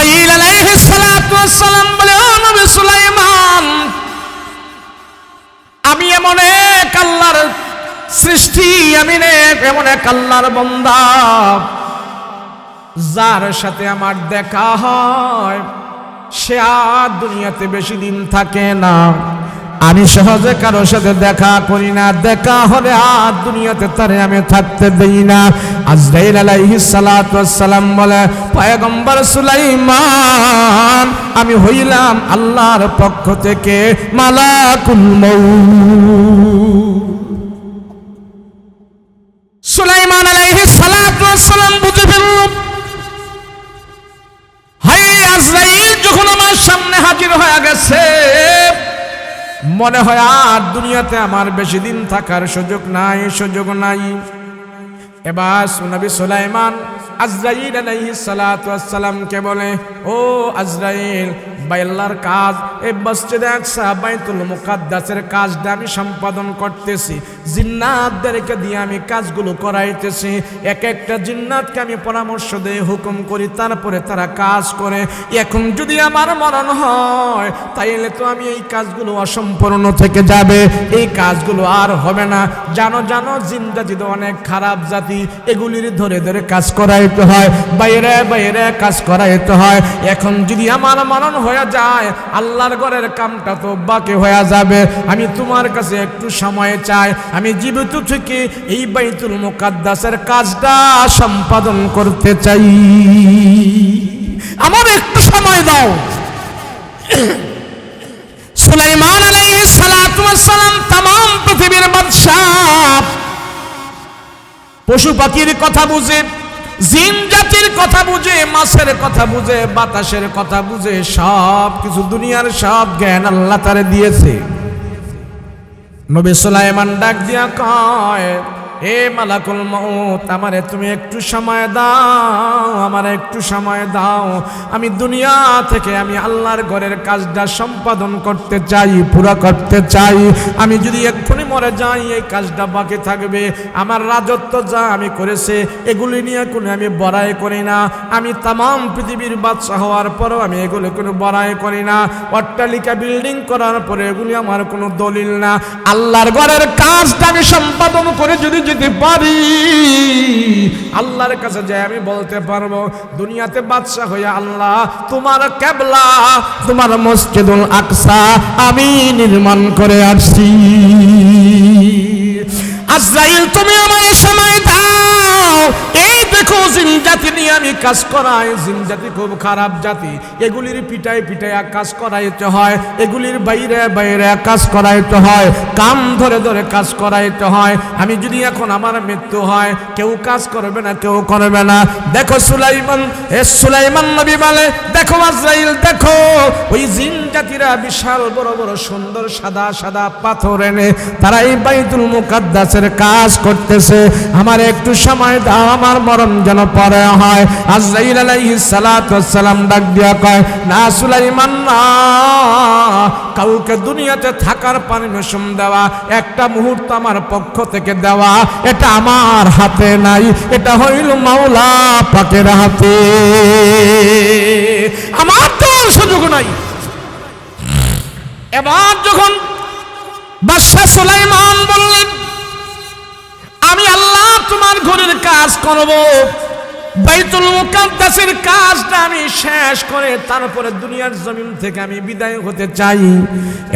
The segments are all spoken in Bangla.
আজরাইল আলাইহিস সালাতু ওয়াস সালাম বলে, ও নবী সুলাইমান, আমি এমন এক আল্লাহর সৃষ্টি, আমি এমন এক আল্লাহর বান্দা যার সাথে আমার দেখা হয় সে আর দুনিয়াতে বেশি দিন থাকে না। আমি সহজে কারোর সাথে দেখা করি না, দেখা হলে আর দুনিয়াতে তারে আমি থাকতে দেই না। আজরাইল আলাইহিস সালাতু ওয়াস সালাম বলে, পয়গম্বর সুলাইমান, আমি হইলাম আল্লাহর পক্ষ থেকে মালাকুল মউত। সুলাইমান আলাইহিস সালাতু ওয়াস সালাম বুঝে ফেলল, হায় আজরাইল যখন আমার সামনে হাজির হয়ে গেছে, মনে হয় আর দুনিয়াতে আমার বেশি দিন থাকার সুযোগ নাই। এবার নবী সুলাইমান আজরাইল আলাইহিস সালাতু ওয়াস সালামকে বলে, ও আজরাইল, বাইল্লার কাজ, এই মসজিদে আকসা বাইতুল মুকাদ্দাসের কাজটা আমি সম্পাদন করতেছি, জিন্নাতদেরকে দিয়ে আমি কাজগুলো করাইতেছি। এক একটা জিন্নাতকে আমি পরামর্শ দিয়ে হুকুম করি, তারপরে তারা কাজ করে। এখন যদি আমার মরণ হয় তাইলে তো আমি এই কাজগুলো অসম্পূর্ণ থেকে যাবে, এই কাজগুলো আর হবে না। জানো জিন জাতি তো অনেক খারাপ জাতি, এগুলির ধরে ধরে কাজ করাইতে হয়, বাইরে কাজ করাইতে হয়। এখন যদি আমার মরণ হয়ে যায়, আল্লাহর ঘরের কামটা তো বাকি হয়ে যাবে। আমি তোমার কাছে একটু সময় চাই, আমি জীবিত থেকে এই বাইতুল মুকাদ্দাসের কাজটা সম্পাদন করতে চাই, আমার একটু সময় দাও। সুলাইমান আলাইহিস সালাতু ওয়াস সালাম तमाम পৃথিবীর বাদশা, পশু পাখির কথা বুঝে, জিন জাতির কথা বুঝে, মাছের কথা বুঝে, বাতাসের কথা বুঝে, সব কিছু দুনিয়ার সব জ্ঞান আল্লাহ তারে দিয়েছে। নবী সুলাইমান ডাক দিয়া কয়, এ মালাকুল মউত, আমারে তুমি একটু সময় দাও, আমার একটু সময় দাও। আমি দুনিয়া থেকে আমি আল্লাহর ঘরের কাজটা সম্পাদন করতে চাই, পুরা করতে চাই। আমি যদি এক্ষুনি মরে যাই এই কাজটা বাকি থাকবে। আমার রাজত্ব যা আমি করেছে এগুলি নিয়ে কোনো আমি বড়াই করি না। আমি तमाम পৃথিবীর বাদশা হওয়ার পরও আমি এগুলো কোনো বড়াই করি না। অট্টালিকা বিল্ডিং করার পরে এগুলি আমার কোনো দলিল না। আল্লাহর ঘরের কাজটা আমি সম্পাদন করে যদি যেতে পারি, আল্লাহর কাছে যাই আমি বলতে পারবো, দুনিয়াতে বাদশা হইয়া আল্লাহ তোমার কিবলা, তোমার মসজিদুল আকসা আমি নির্মাণ করে আসছি। আজরাইল তুমি আমার সময় দাও, এই দেখো জিন জাতি নিয়ে আমি কাজ করাই। জিন জাতি খুব খারাপ জাতি, এগুলির পিটায় কাজ করাইতে হয়, এগুলির বাইরে কাজ করাইতে হয়, কাম ধরে ধরে কাজ করাইতে হয়। আমি যদি এখন আমার মৃত্যু হয়, কেউ কাজ করবে না, কেউ করবে না। দেখো সুলাইমান নবী বলে, দেখো আজরাইল, দেখো ওই জিন জাতিরা বিশাল বড় বড় সুন্দর সাদা সাদা পাথর এনে তারা এই বাইতুল মুকাদ্দাসের কাজ করতেছে। আমার একটু সময় দাও, আমার মরণ যেন পরে হয়। আজরাইল আলাইহিস সালাতু ওয়াস সালাম ডাক দিয়া কয়, না সুলাইমান, না, কাউকে দুনিয়াতে থাকার পারমিশন দেওয়া, একটা মুহূর্ত আমার পক্ষ থেকে দেওয়া, এটা আমার হাতে নাই, এটা হইল মাওলা পাকের হাতে, আমার তো সুযোগ নাই। এবার যখন বাদশা সুলাইমান বললেন, আমি আল্লাহ তোমার ঘরের কাজ করব, বাইতুল মুকাদ্দাসের কাজটা আমি শেষ করে তারপরে দুনিয়ার জমিন থেকে আমি বিদায় হতে চাই।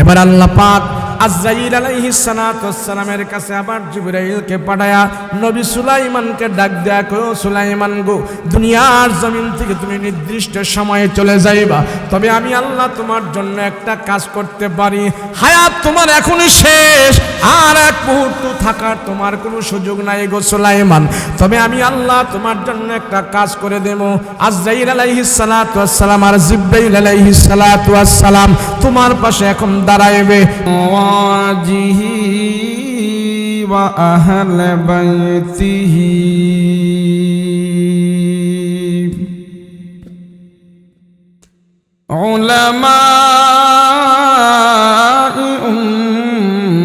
এবার আল্লাহ পাক আজরাইল আলাইহিস সালাতু ওয়াস সালামের কাছে আবার জিবরাইলকে পাঠায়া নবী সুলাইমানকে ডাক দেয়া কয়, সুলাইমান গো, দুনিয়ার জমিন থেকে তুমি নির্দিষ্ট সময়ে চলে যাইবা, তবে আমি আল্লাহ তোমার জন্য একটা কাজ করতে পারি। হায়াত তোমার এখনই শেষ, আর এক মুহূর্ত থাকার তোমার কোনো সুযোগ নাই গো সুলাইমান, তবে আমি আল্লাহ তোমার জন্য একটা কাজ করে দেব। আজরাইল আলাইহিস সালাতু ওয়াস সালাম আর জিবরাইল আলাইহিস সালাতু ওয়াস সালাম তোমার পাশে এখন দাঁড়াইবে। ওয়াজিহি ওয়া আহলে বাইতিহি উলামা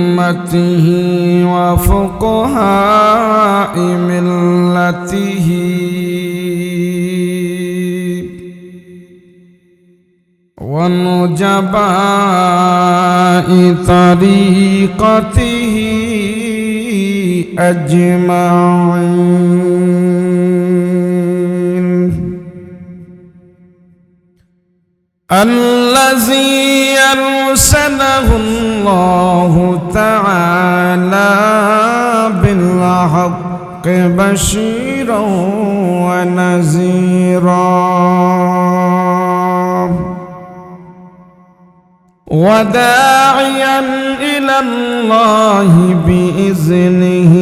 উম্মতিহি ওয়া ফুকাহা মিল্লাতিহি ونجباء طريقته أجمعين الذي أرسله الله تعالى بالحق بشيرا ونذيرا وداعيا إلى الله بإذنه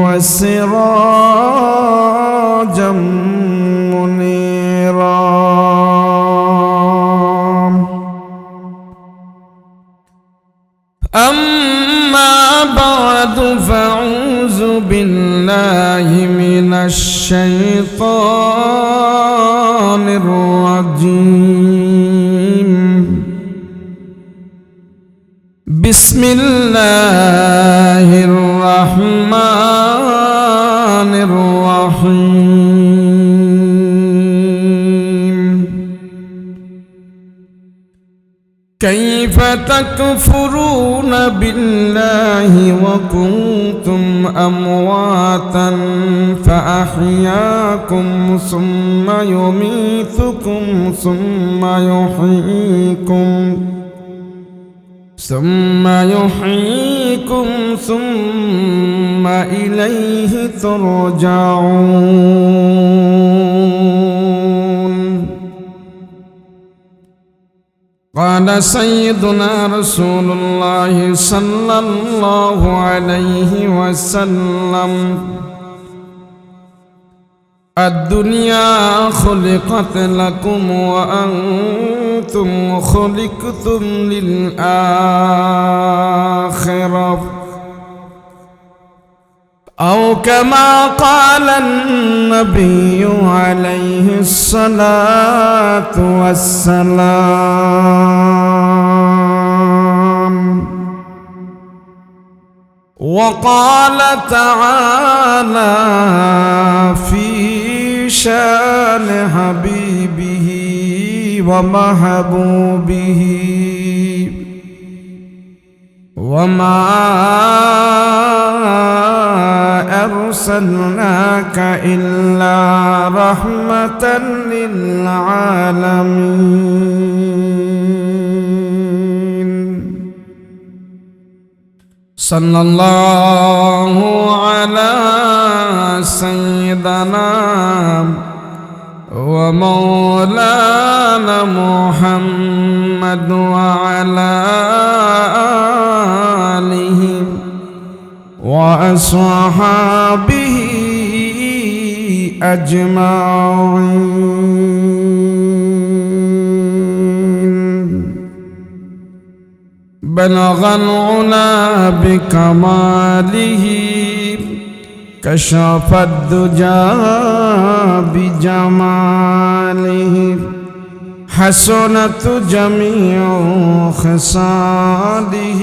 وسراجا منيرا أما بعد فأعوذ بالله من الشيطان الرجيم بسم الله الرحمن الرحيم كيف تكفرون بالله وكنتم أمواتا فأحياكم ثم يميتكم ثم يحييكم ثم إليه ترجعون قال سيدنا رسول الله صلى الله عليه وسلم الدنيا خلقت لكم وأنتم خلقتم للآخرة أو كما قال النبي عليه الصلاة والسلام وقال تعالى في شان حبيبه ومحبوبه وما أرسلناك إلا رحمة للعالمين صلى الله على سيدنا ومولانا محمد وعلى آله وأصحابه أجمعين بلغ العلا بكماله كشف الدجى بجماله حسنت جميع خصاله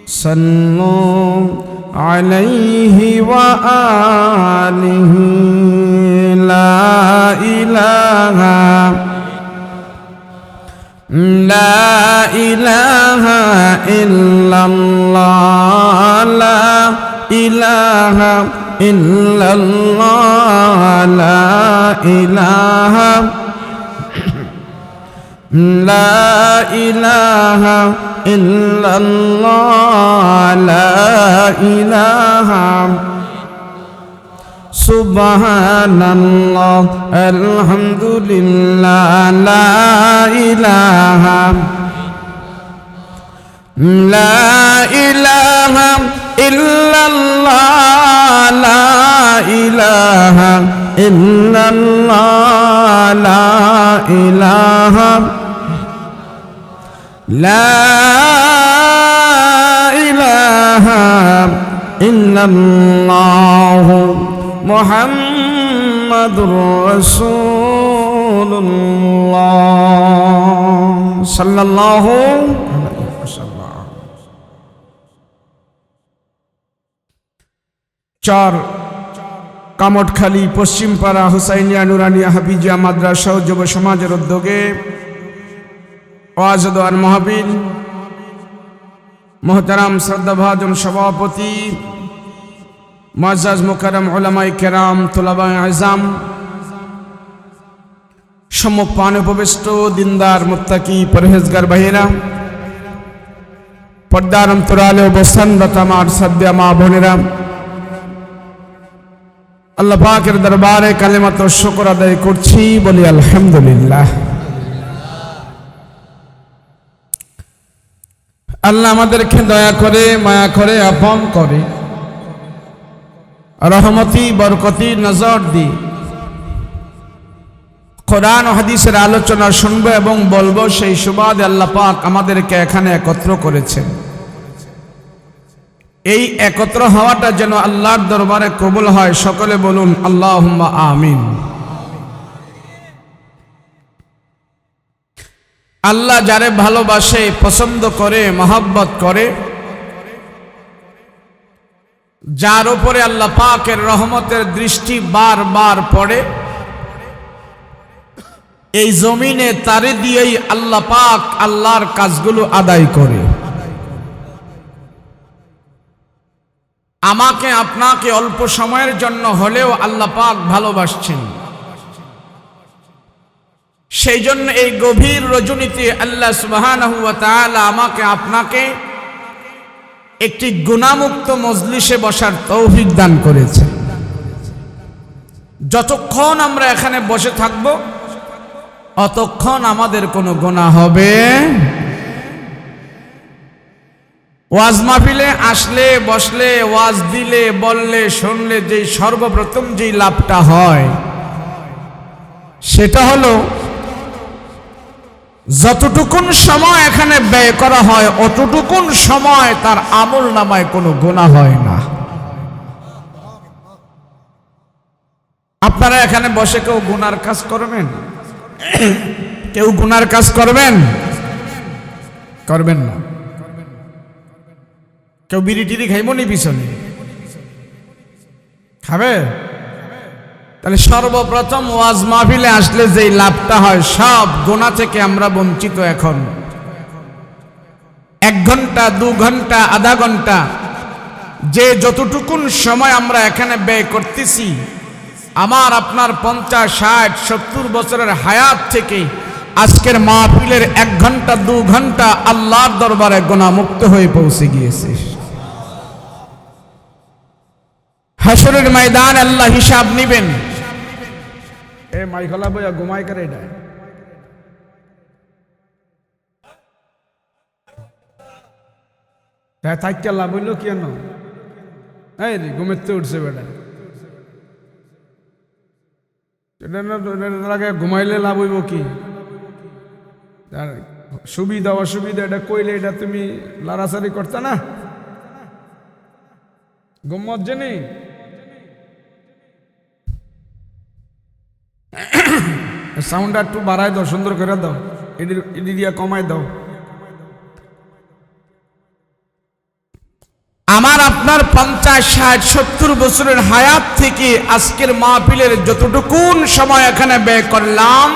صلوا عليه وآله لا إله إلا الله لا إله إلا الله لا إله إلا الله لا إله سبحان الله الحمد لله لا إله إلا الله لا إله إلا الله لا إله إلا الله محمد رسول الله صلى الله عليه وسلم চার কামটখালী পশ্চিমপাড়া হুসাইনিয়া নুরানিয়া হাফিজিয়া মাদ্রাসা ও যুব সমাজের উদ্যোগে ওয়াজ দোয়ার মাহফিল মোহতারাম শ্রদ্ধাভাজন সভাপতি মুআজ্জাজ মুকাররম উলামায়ে কেরাম তুলাবায়ে আযম সম্মুখপানে উপবিষ্ট দিনদার মুত্তাকি পরহেজগার ভাইয়েরা, পর্দার অন্তরালে অবস্থানরত আমার শ্রদ্ধেয় মা বোনেরা, আল্লাহ পাকের দরবারে কালিমাত শুকর আদায় করছি, বলি আলহামদুলিল্লাহ। আল্লাহ আমাদেরকে দয়া করে মায়া করে আপন করে রহমতি বরকতি নজর দি কোরআন ও হাদিসের আলোচনা শুনবো এবং বলবো, সেই সুবাদে আল্লাহ পাক আমাদেরকে এখানে একত্র করেছেন। এই একত্র হওয়াটা যেন আল্লাহর দরবারে কবুল হয়, সকলে বলুন আল্লাহুম্মা আমিন। আল্লাহ যারে ভালোবাসে, পছন্দ করে, মহব্বত করে, যার উপরে আল্লাহ পাকের রহমতের দৃষ্টি বারবার পড়ে, এই জমিনে তারে দিয়েই আল্লাহ পাক আল্লাহর কাজগুলো আদায় করে। আমাকে আপনাকে অল্প সময়ের জন্য হলেও আল্লাহ পাক ভালোবাসছেন। সেই জন্য এই গভীর রজনীতে আল্লাহ সুবহানাহু ওয়া তাআলা আমাকে আপনাকে একটি গুনাহমুক্ত মজলিসে বসার তৌফিক দান করেছেন। যতক্ষণ আমরা এখানে বসে থাকব অতক্ষণ আমাদের কোনো গুনাহ হবে। ওয়াজ মাহফিলে আসলে বসলে, ওয়াজ দিলে বললে শুনলে যেই সর্বপ্রথম যেই লাভটা হয় সেটা হলো যতটুকুন সময় এখানে ব্যয় করা হয় অতটুকুন সময় তার আমল নামায় কোনো গুনাহ হয় না। আপনারা এখানে বসে কেউ গুনার কাজ করবেন? কেউ গুনার কাজ করবেন? করবেন না। কেউ বিড়ি টিড়ি খাইব নি পিছনে? খাবে? তাহলে সর্বপ্রথম ওয়াজ মাহফিলে আসলে যেই লাভটা হয়, সব গুনাহ থেকে আমরা বঞ্চিত। এখন 1 ঘন্টা 2 ঘন্টা আধা ঘন্টা যে যতটুকুন সময় আমরা এখানে ব্যয় করতেছি, আমার আপনার 50, 60, 70 বছরের হায়াত থেকে আজকের মাহফিলের 1 ঘন্টা 2 ঘন্টা আল্লাহর দরবারে গুনাহমুক্ত হয়ে পৌঁছে গিয়েছে। হাসরের ময়দান আল্লাহ হিসাব নিবেন। এ মাইখলা বইয়া ঘুমাই করে এটা থাকতে লাভ হইল কেন? এই রে ঘুমেতে উঠছে বেটা, এটা ঘুমাইলে লাভ হইব কি? সুবিধা অসুবিধা এটা কইলে এটা তুমি লাড়াচাড়ি করতে না, গম্মত জেনে। সাউন্ডটা একটু বাড়ায় দাও, সুন্দর করে দাও, এডি দিয়া কমায় দাও। আমার আপনার 50, 60, 70 বছরের হায়াত থেকে আজকের মাহফিলের যতটুকুন সময় এখানে ব্যয় করলাম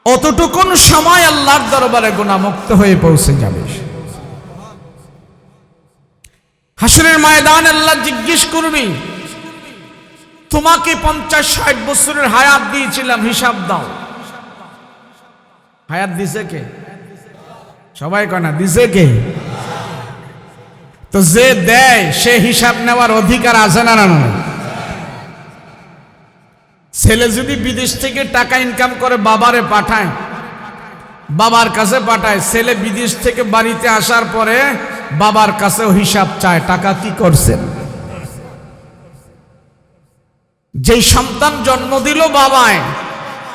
অতটুকুন সময় আল্লাহর দরবারে গুনাহমুক্ত হয়ে পৌঁছে যাবে। হাসরের ময়দানে আল্লাহ জিজ্ঞেস করবে, তোমাকে 50, 60 বছরের হায়াত দিয়েছিলাম, হিসাব দাও। হায়াত দিছে কে? সবাই কয় না, দিছে কে? তো যে দেয় সে হিসাব নেওয়ার অধিকার আছে না না? ছেলে যদি বিদেশ থেকে টাকা ইনকাম করে বাবারে পাঠায়, বাবার কাছে পাঠায়, ছেলে বিদেশ থেকে বাড়িতে আসার পরে বাবার কাছেও হিসাব চায়, টাকা কি করছেন। যেই সন্তান জন্ম দিল বাবায়,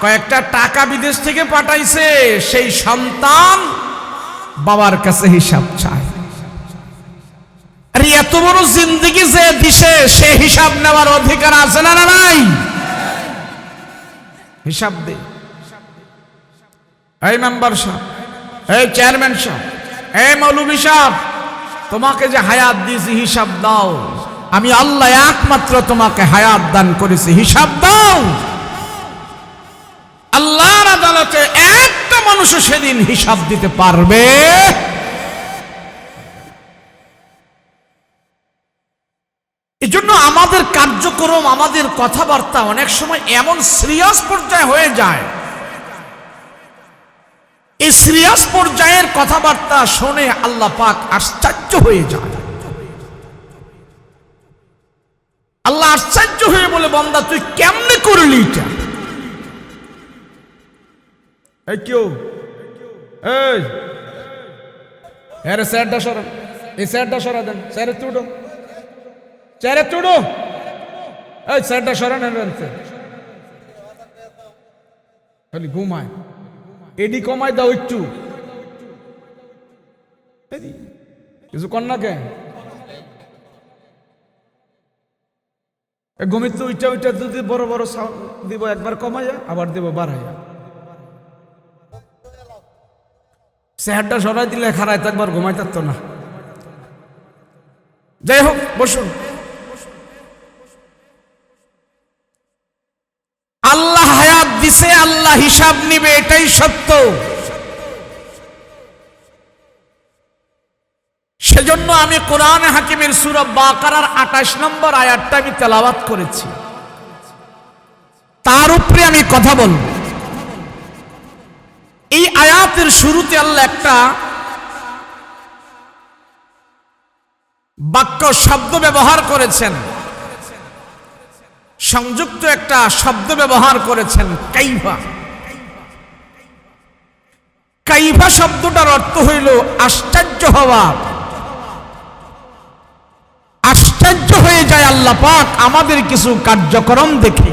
কয়েকটা টাকা বিদেশ থেকে পাঠাইছে, সেই সন্তান বাবার কাছে হিসাব চায়। আরে এত বড় জিন্দেগি যে দিছে সে হিসাব নেওয়ার অধিকার আছে না নাই? হিসাব দে। এই মেম্বার সাহেব, এই চেয়ারম্যান সাহেব, এই মৌলভী সাহেব, তোমাকে যে হায়াত দিয়েছি হিসাব দাও। আমি আল্লাহ একমাত্র তোমাকে হায়াত দান করেছি, হিসাব দাও। আল্লাহর আদালতে একটা মানুষও সেদিন হিসাব দিতে পারবে। এজন্য আমাদের কার্যক্রম, আমাদের কথাবার্তা অনেক সময় এমন সিরিয়াস পর্যায়ে হয়ে যায়, এই সিরিয়াস পর্যায়ের কথাবার্তা শুনে আল্লাহ পাক আশ্চর্য হয়ে যায়। আল্লাহ আশ্চর্য হয়ে বলে, বান্দা তুই কেমনে করলি এটা? এই কেউ এই স্যারটা সরান, এই স্যারটা সরা দেন, স্যারে তুড়ো, স্যারে তুড়ো, এই স্যারটা সরান, খালি ঘুমায়, এডি কমায় দাও একটু, কিছু কন্যা কে ঘুমিত তো উইটা উইটা যদি বড় বড় দিব, একবার কমাইয়া আবার দেব বাড়াইয়া। চেহারটা সরাই দিলে খারায় একবার ঘুমাই থাকতো না। যাই হোক, বসুন। আল্লাহ হায়াত দিছে, আল্লাহ হিসাব নিবে, এটাই সত্য। সেজন্য আমি কোরআনে হাকিমের সূরা বাকারার 28 নম্বর আয়াতটা আমি তেলাওয়াত করেছি, তার উপরে আমি কথা বলব। এই আয়াতের শুরুতে আল্লাহ একটা বাক্য শব্দ ব্যবহার করেছেন, সংযুক্ত একটা শব্দ ব্যবহার করেছেন, কাইফা। কাইফা শব্দটার অর্থ হইল আশ্চর্য হওয়া। আশ্চর্য হয়ে যায় আল্লাহ পাক আমাদের কিছু কার্যক্রম দেখে।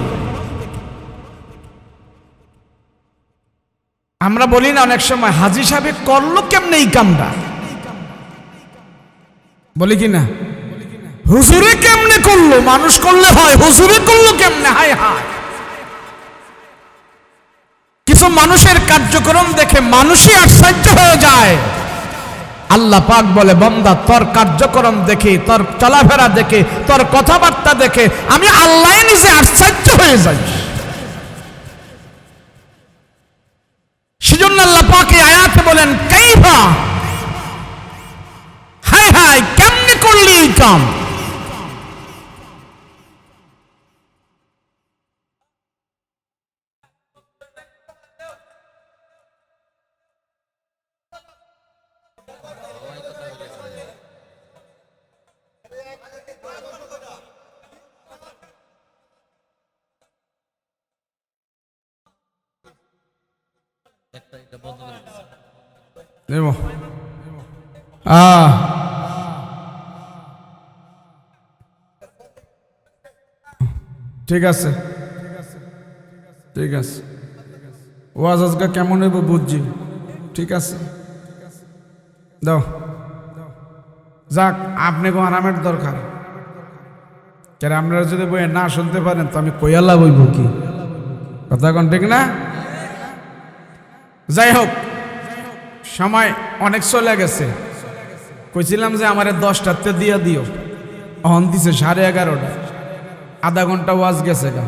আমরা বলি না অনেক সময়, হাজী সাহেব করলো কেমনে এই কামটা, বলি কি না? হুজুরে কেমনে করলো? মানুষ করলে হয়, হুজুরে করলো কেমনে? হায় হায়। কিছু মানুষের কার্যক্রম দেখে মানুষই আশ্চর্য হয়ে যায়। আল্লাহ পাক বলে, বান্দা তোর কার্যক্রম দেখে, তোর চলাফেরা দেখে, তোর কথাবার্তা দেখে আমি আল্লাহ নিজে আশ্চর্য হয়ে যাই। সেজন্য আল্লাহ পাক এই আয়াতে বলেন, কাইফা, হায় হায়, কেমনে করলি এই কাম? ঠিক আছে, ঠিক আছে, ওয়াজ আজকে কেমন হইব বুঝছি, ঠিক আছে, দাও যাক। আপনি কোন আরামের দরকার, কেন আপনারা যদি বই না শুনতে পারেন তো আমি কইয়ালা বইব কি? কথা কোন ঠিক না? যাই হোক, সময় অনেক চলে গেছে। কইছিলাম যে আমারে 10টাতে দিয়ে দিও, অহন দিছে 11:30। আধা ঘন্টা ওয়াজ গেছে গা,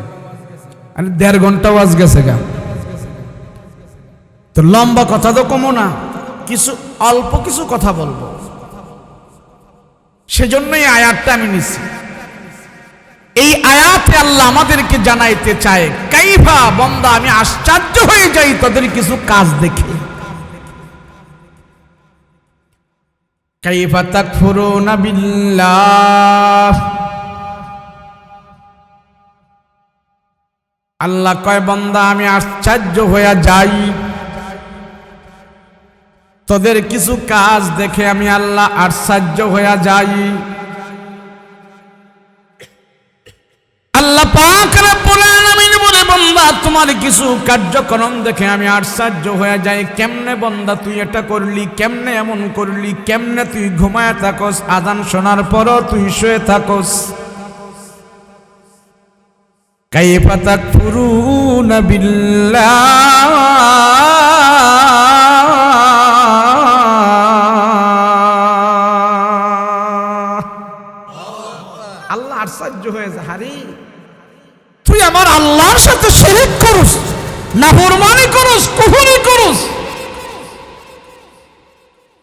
1.5 ঘন্টা ওয়াজ গেছে গা। তো লম্বা কথা তো কমো না, কিছু অল্প কিছু কথা বলবো। সেজন্যই আয়াতটা আমি নিছি। এই আয়াতে আল্লাহ আমাদেরকে জানাইতে চায়, কাইফা, বান্দা আমি আশ্চর্য হয়ে যাই তাদের কিছু কাজ দেখে। কাইফা তাকফুরুনা বিল্লাহ, আল্লাহ কয় বান্দা আমি আশ্চর্য হয়ে যাই তোদের কিছু কাজ দেখে, আমি আল্লাহ আশ্চর্য হয়ে যাই। আল্লাহ পাক রব্বুল আলামিন বলে, বান্দা তোমার কিছু কার্যক্রম দেখে আমি আশ্চর্য হয়ে যাই। কেমনে বান্দা তুই এটা করলি? কেমনে এমন করলি? কেমনে তুই ঘুমায় থাকস? আযান শোনার পরও তুই শুয়ে থাকস। কাইফা তাকফুরুনা বিল্লাহ, আল্লাহ আশ্চর্য হয়ে যায়, হারি তুই আমার আল্লাহর সাথে শিরক করস, নাফরমানি করস, কুফরি করস,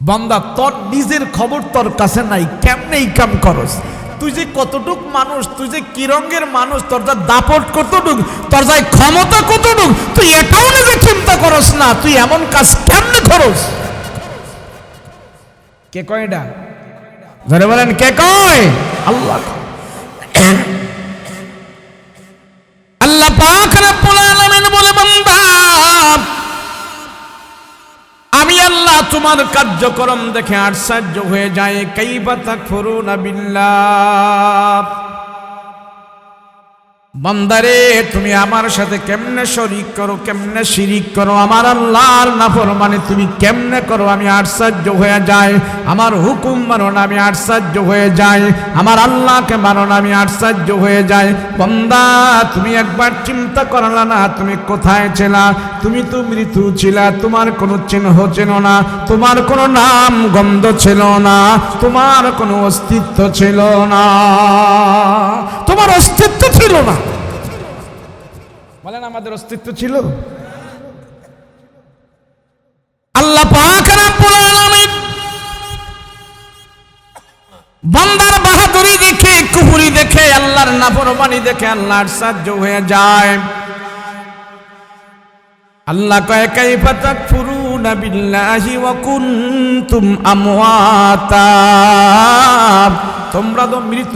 বান্দা তোর নিজের খবর তোর কাছে নাই, কেমনে এই কাম করস? তুই যে কতটুক মানুষ, তুই যে কি রঙের মানুষ, তোর যা দাপট কতটুক, তোর যা ক্ষমতা কতটুক, তুই এটাও নিজে চিন্তা করস না, তুই এমন কাজ কেমনে করস? কে কয় এটা? যারা বলেন কে কয়? আল্লাহ। আল্লাহ পাক রব্বুল আলামিন বলে, বান্দা আমি আল্লাহ তোমার কার্যক্রম দেখে আশ্চর্য হয়ে যায়। কাইফা তাকফুরুনা বিল্লাহ, বান্দারে তুমি আমার সাথে কেমনে শরীক করো, কেমনে শিরিক করো, আমার আল্লাহর নাফরমানি তুমি কেমনে করো, আমি আশ্চর্য হয়ে যাই। আমার হুকুম মানো না, আমি আশ্চর্য হয়ে যাই। আমার আল্লাহকে মানো না, আমি আশ্চর্য হয়ে যাই। বান্দা তুমি একবার চিন্তা করলা না, তুমি কোথায় ছিলা? তুমি তো মৃত্যু ছিলা, তোমার কোনো চিহ্ন ছিল না, তোমার কোনো নাম গন্ধ ছিল না, তোমার কোনো অস্তিত্ব ছিল না, তোমার অস্তিত্ব ছিল না। বলেন আমাদের অস্তিত্ব ছিল? আল্লাহ পাক রব্বুল আলামিন বান্দার বাহাদুরি দেখে, কুফরি দেখে, আল্লাহর নাফরমানি দেখে আল্লাহ আশ্চর্য হয়ে যায়। আল্লাহ কয় কাইফা তাকফুরুনা বিল্লাহি ওয়া কুনতুম আমওয়াতা, তোমরা তো মৃত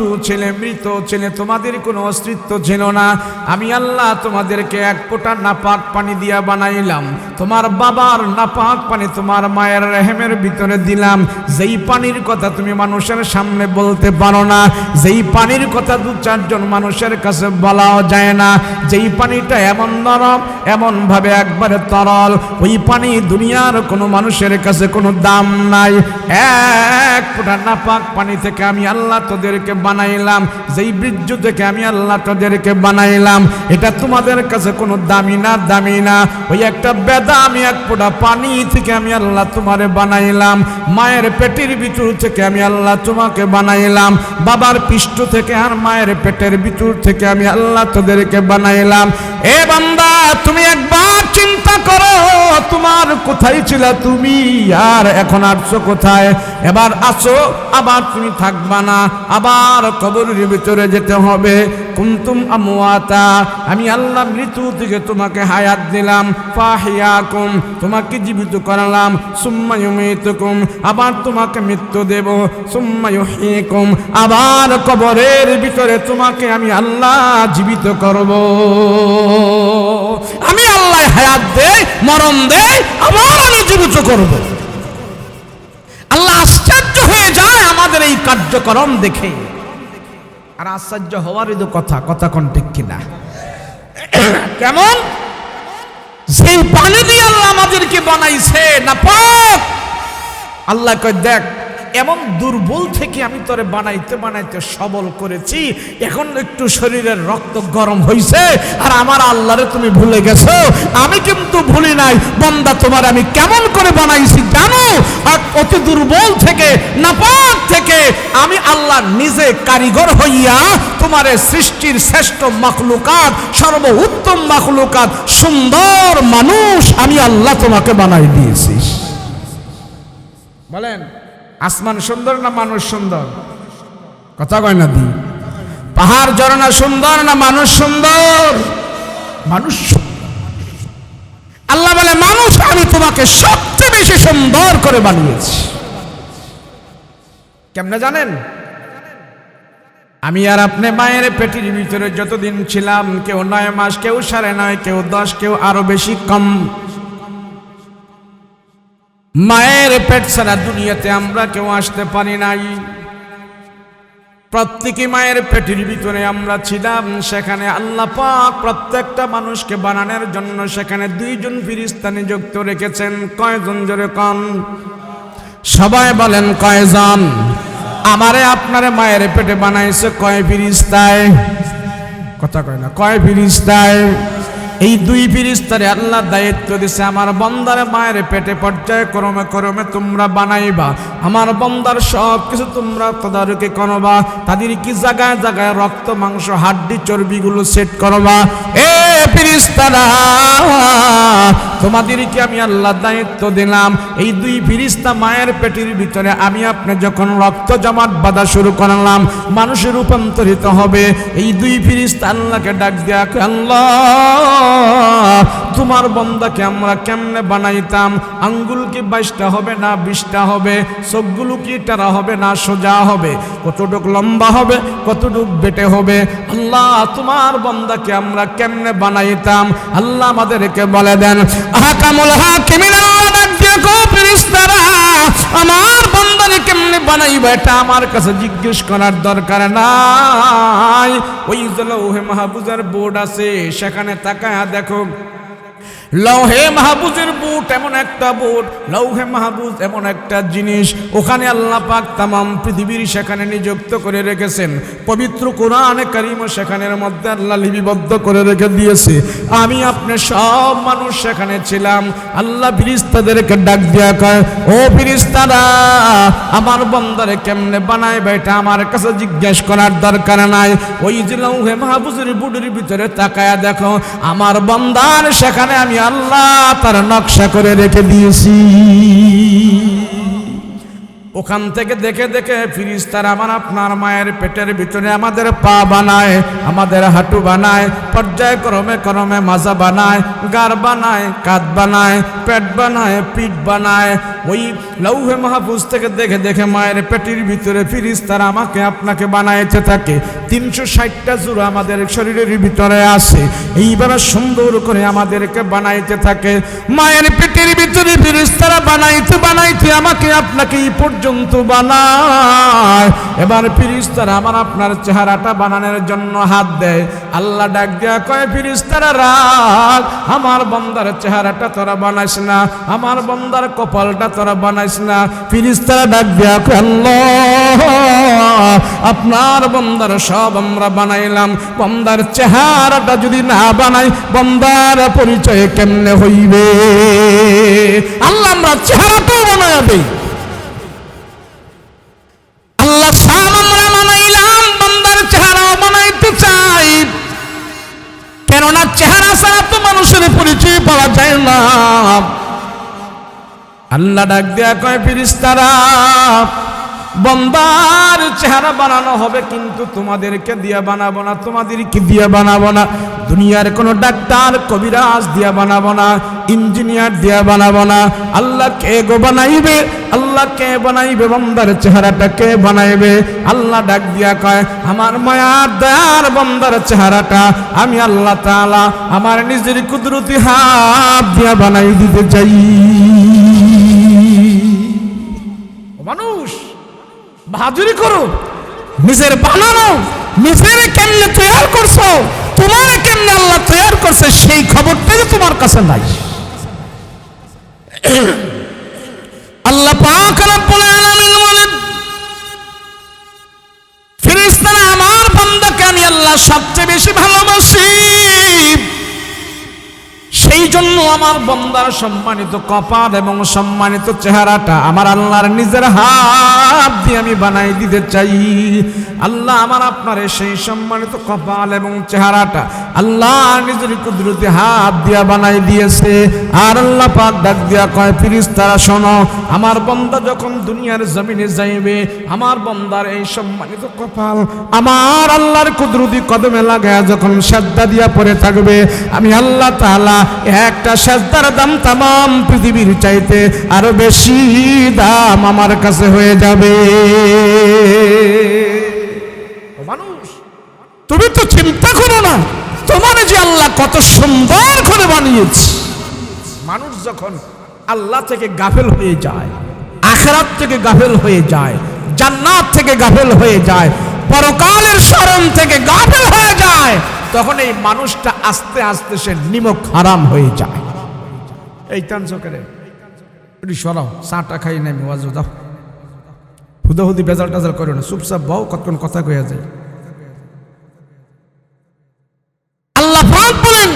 ছেলে, তোমাদের কোনো অস্তিত্ব ছিল না। আমি আল্লাহ তোমাদেরকে এক ফোঁটা নাপাক পানি দিয়া বানাইলাম, তোমার বাবার নাপাক পানি তোমার মায়ের রেহেমের ভিতরে দিলাম। যেই পানির কথা তুমি মানুষের সামনে বলতে পারো না, যেই পানির কথা দু চারজন মানুষের কাছে বলাও যায় না, যেই পানিটা এমন নরম, এমন ভাবে একবারে তরল, ওই পানি দুনিয়ার কোনো মানুষের কাছে কোনো দাম নাই। এক ফোঁটা নাপাক পানি থেকে আমি আল্লাহ তোদেরকে বানাইলাম, যেই বীর্য থেকে আমি আল্লাহ তোদেরকে বানাইলাম, এটা তোমাদের কাছে কোনো দামি না। ওই একটা বেদামি এক ফোঁটা পানি থেকে আমি আল্লাহ তোমারে বানাইলাম। মায়ের পেটের ভিতর থেকে আমি আল্লাহ তোমাকে বানাইলাম, বাবার পৃষ্ঠ থেকে আর মায়ের পেটের ভিতর থেকে আমি আল্লাহ তোদেরকে বানাইলাম। এ বান্দা তুমি একবার চিন্তা করো, তোমার কোথায় ছিল তুমি, আর এখন আসছো কোথায়? এবার আসো, আবার তুমি থাকবা না, আবার কবরের ভিতরে যেতে হবে। কুনতুম আমওয়াতা, আমি আল্লাহ মৃত্যু থেকে তোমাকে হায়াত দিলাম। ফাহিয়াকুম, তোমাকে জীবিত করালাম। সুম্মা ইউমীতুকুম, আবার তোমাকে মৃত্যু দেব। সুম্মা ইউহয়িকুম, আবার কবরের ভিতরে তোমাকে আমি আল্লাহ জীবিত করব। আমি আল্লাহ হায়াত দেই, মরণ দেই, আবার আমি জীবিত করব। আল্লাহ আশ্চর্য হয়ে যায় আমাদের এই কার্যক্রম দেখে। আর আশ্চর্য হওয়ারই তো কথা কোন ঠিক কিনা? কেমন সেই পানি দিয়ে আল্লাহ আমাদেরকে বানাইছে নাপাক। আল্লাহ কয় দেখ, এমন দুর্বল থেকে আমি তোরে বানাইতে সবল করেছি, এখন একটু শরীরের রক্ত গরম হইছে, আর আমার আল্লাহরে তুমি ভুলে গেছো। আমি কিন্তু ভুলি নাই বান্দা, তোমার আমি কেমন করে বানাইছি জানো? আর অতি দুর্বল থেকে, নাপাক থেকে আমি আল্লাহ নিজে কারিগর হইয়া তোমারে সৃষ্টির শ্রেষ্ঠ মাখলুকাত, সর্ব উত্তম মাখলুকাত, সুন্দর মানুষ আমি আল্লাহ তোমাকে বানাই দিয়েছি। বলেন আসমান সুন্দর না মানুষ সুন্দর? কথা কয় না দি? পাহাড় ঝরনা সুন্দর না মানুষ সুন্দর? মানুষ সুন্দর। আল্লাহ বলে মানুষ আমি তোমাকে সবচেয়ে বেশি সুন্দর করে বানিয়েছি। কেমনে জানেন? আমি আর আপনি মায়ের পেটের ভিতরে যতদিন ছিলাম, কেউ 9 মাস, কেউ 9.5, কেউ 10, কেউ আরো বেশি কম, মায়ের পেট ছাড়া দুনিয়াতে আমরা কেউ আসতে পারি নাই। প্রত্যেকে মায়ের পেটের ভিতরে আমরা ছিলাম। সেখানে আল্লাহ পাক প্রত্যেকটা মানুষকে বানানোর জন্য সেখানে 2 জন ফেরেশতা নিযুক্ত রেখেছেন। কয়জন জোরে কন? সবাই বলেন কয়জন? আমারে আপনারে মায়ের পেটে বানাইছে কয় ফেরেশতায়? কথা কয় না, কয় ফেরেশতায়? এই 2 ফেরেশতারে আল্লাহ দায়িত্ব দিয়েছে, আমার বান্দার মায়ের পেটে পর্যায়ক্রমে তোমরা বানাইবা, আমার বান্দার সব কিছু তোমরা তদারকি করবা, তাদের কি জায়গায় জায়গায় রক্ত মাংস হাড্ডি চর্বিগুলো সেট করবা। এ ফেরেশতারা তোমাদেরকে আমি আল্লাহ দায়িত্ব দিলাম, এই দুই ফেরেশতা মায়ের পেটের ভিতরে আমি আপনি যখন রক্ত জমাট বাঁধা শুরু করলাম, মানুষে রূপান্তরিত হবে। এই দুই ফেরেশতা আল্লাহকে ডাক দিয়া কয়, আল্লাহ তোমার বান্দাকে আমরা কেমনে বানাইতাম? আঙ্গুল কি 22টা হবে না 20টা হবে? চোখগুলো কি টারা হবে না সোজা হবে? কতটুক লম্বা হবে, কতটুক বেটে হবে? আল্লাহ তোমার বান্দাকে আমরা কেমনে বানাইতাম? আল্লাহ আমাদেরকে বলে দেন। আহকামুল হাকিমিন ডাক দিয়া কয়, ফেরেশতারা আমার বান্দাকে কেমনে বানাইবা এটা আমার কাছে জিজ্ঞেস করার দরকার নাই। ওই যে লৌহে মাহফুজের বোর্ড আছে, সেখানে তাকায়া দেখো। লৌহে মাহফুজের বুট এমন একটা বুট, লৌহে মাহফুজ এমন একটা জিনিস, ওখানে আল্লাহ পাক তামাম পৃথিবীর সেখানে নিযুক্ত করে রেখেছেন। পবিত্র কোরআনে কারীম সেখানের মধ্যে আল্লাহ লিপিবদ্ধ করে রেখে দিয়েছে। আমি আপনি সব মানুষ সেখানে ছিলাম। আল্লাহ ফেরেশতাদেরকে ডাক দিয়া কয়, ও ফেরেশতারা আমার বান্দারে কেমনে বানাইবে এটা আমার কাছে জিজ্ঞেস করার দরকার নাই। ওই যে লৌহে মাহফুজের বুটের ভিতরে তাকায়া দেখো, আমার বান্দার সেখানে আমি আল্লাহ তার নকশা করে রেখে দিয়েছি। ওখান থেকে দেখে দেখে ফেরেশতারা আমার আপনার মায়ের পেটের ভিতরে আমাদের পা বানায়, আমাদের হাঁটু বানায়, পর্যায়ক্রমে ক্রমে মাজা বানায়, গার বানায়, কাঁধ বানায়, পেট বানায়, পিঠ বানায়। ওই লৌহে মাহফুজ থেকে দেখে দেখে মায়ের পেটের ভিতরে ফেরেশতারা আমাকে আপনাকে বানাইতে থাকে। 360টা জোড়া আমাদের শরীরের ভিতরে আছে। এইভাবে সুন্দর করে আমাদেরকে বানাইতে থাকে। মায়ের পেটের ভিতরে ফেরেশতারা বানাইতে বানাইতে আমাকে আপনাকে এই পর্যন্ত বানায়। এবার ফেরেশতারা আমার আপনার চেহারাটা বানানোর জন্য হাত দেয়। আল্লাহ ডাক দিয়া কয়, ফেরেশতারা রাগ, আমার বান্দার চেহারাটা তোরা বানাইস না, আমার বান্দার কপালটা তোরা বানাইস না। ফেরেশতারা ডাক দিয়া কয়, আল্লাহ আপনার বান্দার সব আমরা বানাইলাম, বান্দার চেহারাটা যদি না বানাই বান্দার পরিচয় কেমনে হইবে? আল্লাহ আমরা চেহারাটাও বানাইয়া দেই। আল্লাহ সব আমরা বানাইলাম, বান্দার চেহারাও বানাইতে চাই, কেননা চেহারা ছাড়া তো মানুষের পরিচয় পাওয়া যায় না। আল্লাহ ডাক দেয়া কয়, ফেরেশতারা বান্দার চেহারা বানানো হবে, কিন্তু তোমাদেরকে দিয়া বানাবো না, তোমাদেরকে দিয়া বানাবো না। দুনিয়ার কোনো ডাক্তার কবিরাজ দিয়া বানাবো না, ইঞ্জিনিয়ার দিয়া বানাবো না। আল্লাহ কে গো বানাইবে? আল্লাহ কে বানাইবে? বান্দার চেহারাটা কে বানাইবে? আল্লাহ ডাক দিয়া কয়, আমার মায়ার দয়ার বান্দার চেহারাটা আমি আল্লাহ তাআলা আমার নিজের কুদরতি হাত দিয়া বানাই দিতে চাই। মানুষ বাহাদুরি করো, নিজের বানানো, নিজের কেমনে তৈরি করছো, তোমার কেমনে আল্লাহ তৈরি করছে সেই খবরটাই তোমার কাছে নাই। আল্লাহ পাক রব্বুল আলামিন বলেন, ফেরেশতারা আমার বান্দাকে আমি আল্লাহ সবচেয়ে বেশি ভালোবাসি, সেই জন্য আমার বান্দার সম্মানিত কপাল এবং সম্মানিত চেহারাটা আমার আল্লাহর নিজের হাত দিয়ে আমি বানাই দিতে চাই। আল্লাহ আমার আপনার সেই সম্মানিত কপাল এবং চেহারাটা আল্লাহ নিজের কুদরতি হাত দিয়ে বানাই দিয়েছে। আর আল্লাহ পাক ডাক দিয়া কয়, ফেরেশতারা শোনো, আমার বান্দা যখন দুনিয়ার জমিনে যাইবে, আমার বান্দার এই সম্মানিত কপাল আমার আল্লাহর কুদরতি কদমে লাগায় যখন সাজদা দিয়া পড়ে থাকবে, আমি আল্লাহ তাআলা একটা সাজদার দাম তামাম পৃথিবীর চাইতে আরো বেশি দাম আমার কাছে হয়ে যাবে। মানুষ তুমি তো চিন্তা করো না, তোমার যে আল্লাহ কত সুন্দর করে বানিয়েছে। মানুষ যখন আল্লাহ থেকে গাফেল হয়ে যায়, আখিরাত থেকে গাফেল হয়ে যায়, জান্নাত থেকে গাফেল হয়ে যায়, পরকালের স্মরণ থেকে গাফেল হয়ে যায়, তখন এই মানুষটা আস্তে আস্তে সে নিমক হারাম হয়ে যায়। এই টানছো করে একটু সরাও, চাটা খাই নেমে ওয়াজ দাও, হুদাহুদি বেজাল টাজাল করো না, চুপচাপ বাও, কতক্ষণ কথা কইয়া যায়। আল্লাহ পাক বলেন,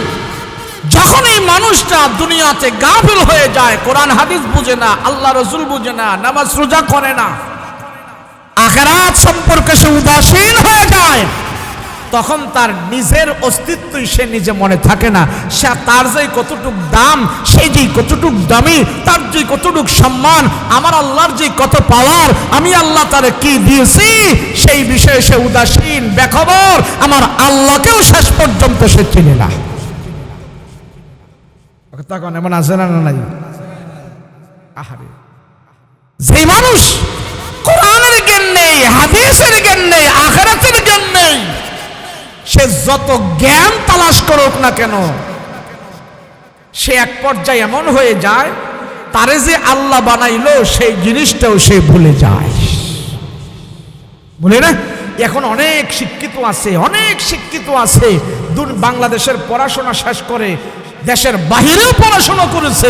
যখন এই মানুষটা দুনিয়াতে গাফিল হয়ে যায়, কোরআন হাদিস বুঝে না, আল্লাহ রসুল বুঝে না, নামাজ রোজা করে না, আখিরাত সম্পর্কে সে উদাসীন হয়ে যায়, তখন তার নিজের অস্তিত্বই সে নিজে মনে থাকে না। সে তার যে কতটুক দাম, সেই যে কতটুক দামি, তার যে কতটুক সম্মান, আমার আল্লাহর যে কত পাওয়ার, আমি আল্লাহ তারে কি দিয়েছি, সেই বিষয়ে সে উদাসীন, বেখবর। আমার আল্লাহকেও শেষ পর্যন্ত সে চিনে না। তখন এমন আছে না নাই? আহারে, যে মানুষ কোরআনের জ্ঞান নেই, হাদিসের জ্ঞান নেই, আখিরাতের জ্ঞান নেই, সে যত জ্ঞান তালাশ করুক না কেন, সে এক পর্যায়ে এমন হয়ে যায়, তারে যে আল্লাহ বানাইলো সেই জিনিসটাও সে ভুলে যায়। বলে না, এখন অনেক শিক্ষিত আছে, অনেক শিক্ষিত আছে, বাংলাদেশের পড়াশোনা শেষ করে দেশের বাহিরেও পড়াশোনা করেছে,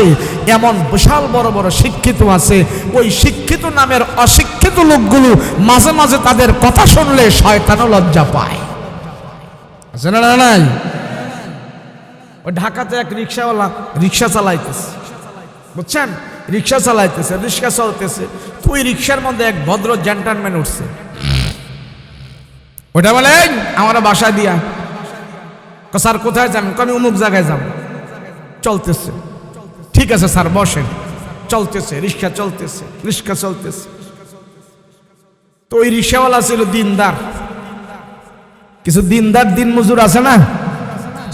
এমন বিশাল বড় বড় শিক্ষিত আছে। ওই শিক্ষিত নামের অশিক্ষিত লোকগুলো মাঝে মাঝে তাদের কথা শুনলে শয়তানও লজ্জা পায়। আছে না নাই? ওই ঢাকাতে এক রিক্সাওয়ালা রিক্সা চালাইতেছে, বুঝছেন, রিক্সা চালাইতেছে, রিক্সা চলতেছে, তো ওই রিক্সার মধ্যে এক ভদ্র জেন্টলম্যান উঠছে। ওটা বলে আমার বাসায় দিয়া। স্যার কোথায় যাবেন? আমি অমুক জায়গায় যাব। চলতেছে, ঠিক আছে স্যার বসেন। চলতেছে, রিক্সা চলতেছে, রিক্সা চলতেছে। তো ওই রিক্সাওয়ালা ছিল দিনদার। কিছু দিনদার দিন মজুর আছে না,